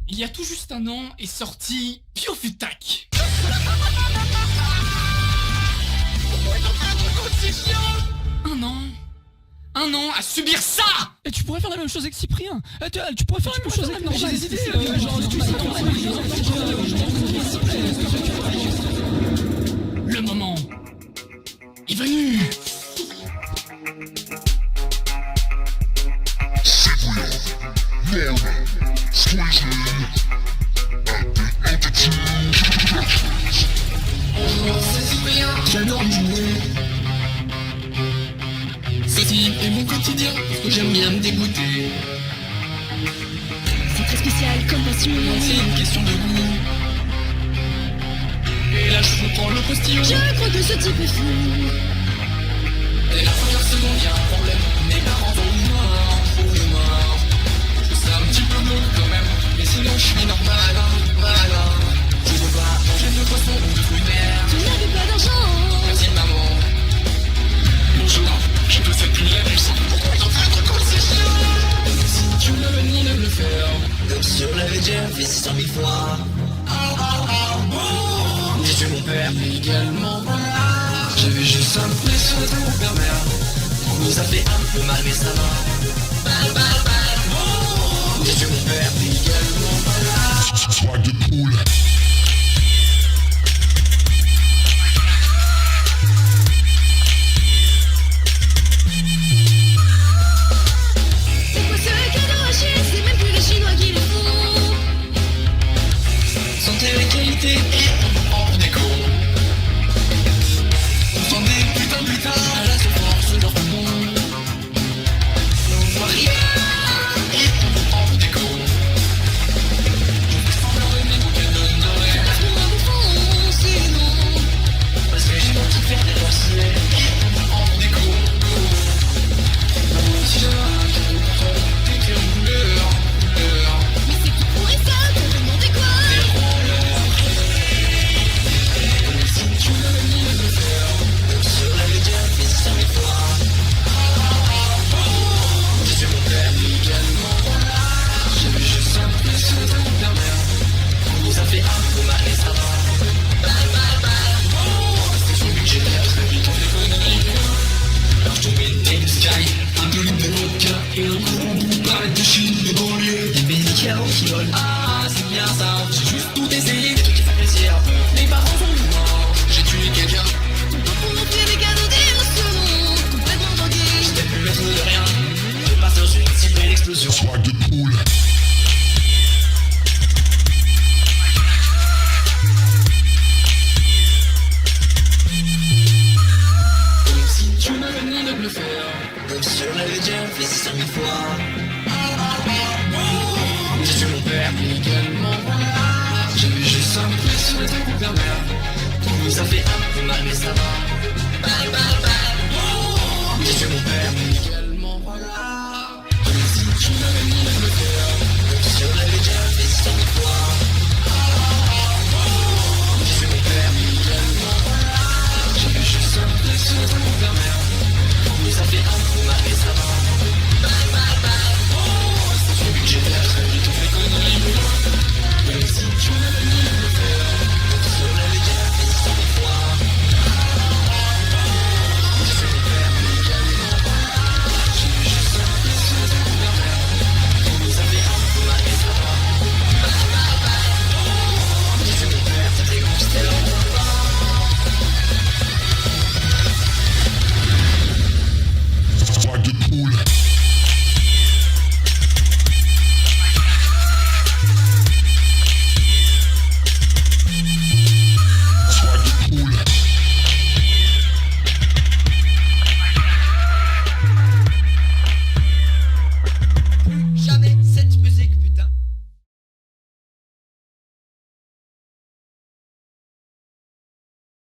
Il y a tout juste un an est sorti Piofutac. Un an à subir ça. Et tu pourrais faire la même chose avec Cyprien. Tu pourrais faire la même chose avec moi. J'ai des idées. Le moment est venu. Bonjour, c'est Cyprien, j'adore jouer. Ceci est mon quotidien, parce que j'aime bien me dégoûter. C'est très spécial comme passion. C'est une question de goût. Et là je reprends le postillon. Je crois que ce type est fou. Et la première seconde y'a un problème. Mes parents vont mort. Je sais un petit peu bleu quand même. Mais sinon je suis normal. Je veux pas manger de poisson ou de fruits de mer. Tu n'avais pas d'argent. Merci maman. Bonjour, je te fais plus la musique. Pourquoi t'en fais un truc aussi chiant? Si tu me demandes de le faire. Comme si on l'avait déjà fait 600 000 fois. J'ai tué mon père également. J'avais juste un plaisir de mon père-mère. On nous a fait un peu mal mais ça va. J'ai tué mon père également. Swag de poule. C'est quoi ce cadeau à chier? C'est même plus les Chinois qui les font. Santé et qualité et en déco. On s'en des putains à la seule force de leur poumon. On voit rien et en déco. Je fais semblant de mes bouquets de rien. Pour un bouffon, sinon. Parce que j'ai envie de faire des dossiers et en déco. Si j'ai un cadeau pour toi, t'écrire une couleur. Mais c'est qui pourrait ça? T'as demandé quoi? Si tu me demandes de le faire. Je l'avais déjà fait 600 000 fois. Je suis mon père également. J'avais juste un plaisir de mon père-mère. On nous a fait un peu mal et ça va. C'est son budget très vite on déconne. Alors je te mets une taille de sky. Un peu de vodka et un gros bout palette de Chine de banlieue. Des médicaments qui volent. Ah c'est bien ça. J'ai juste tout essayé. Des trucs qui font plaisir. Mes parents sont morts. J'ai tué quelqu'un. Pour offrir des cadeaux d'émotion. Complètement drogué. J'étais plus attention. Swag de poule. Si tu m'avais dit de le faire, même si je l'avais déjà fait 100 000 fois. Je suis mon père également. J'avais juste un peu sur les trucs pervers. Ça fait un peu mal mais ça va. Bye bye bye. Je suis mon père également. Si tu m'avais dit de le faire, même si je l'avais déjà fait 100 000 fois. Je suis mon père également. J'avais juste un peu sur les trucs pervers. Mais ça fait un peu mal mais ça va. Bye bye bye. C'est celui que j'ai fait, j'ai tout fait conneries. Même si tu m'avais dit de le faire, même si je l'avais déjà fait 100 000 fois. Je suis mon père également. J'ai juste un peu sur les trucs pervers. Mais ça fait un peu mal mais ça va. Bye bye bye. Je suis mon père, c'était quand j'étais là. Swag de poule. Swag de poule. Jamais cette musique, putain.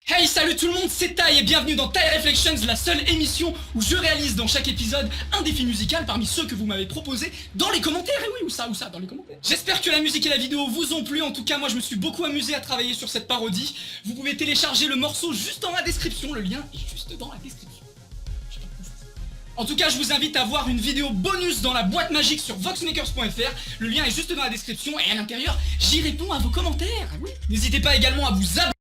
Hey, salut tout le monde, c'est Tai et bienvenue dans Tai Reflections, la seule émission où je réalise dans chaque épisode un défi musical parmi ceux que vous m'avez proposé dans les commentaires. Et oui, où ça, dans les commentaires. J'espère que la musique et la vidéo vous ont plu. En tout cas, moi je me suis beaucoup amusé à travailler sur cette parodie. Vous pouvez télécharger le morceau juste dans la description, le lien est juste dans la description. En tout cas, je vous invite à voir une vidéo bonus dans la boîte magique sur voxmakers.fr. Le lien est juste dans la description et à l'intérieur, j'y réponds à vos commentaires. Oui. N'hésitez pas également à vous abonner.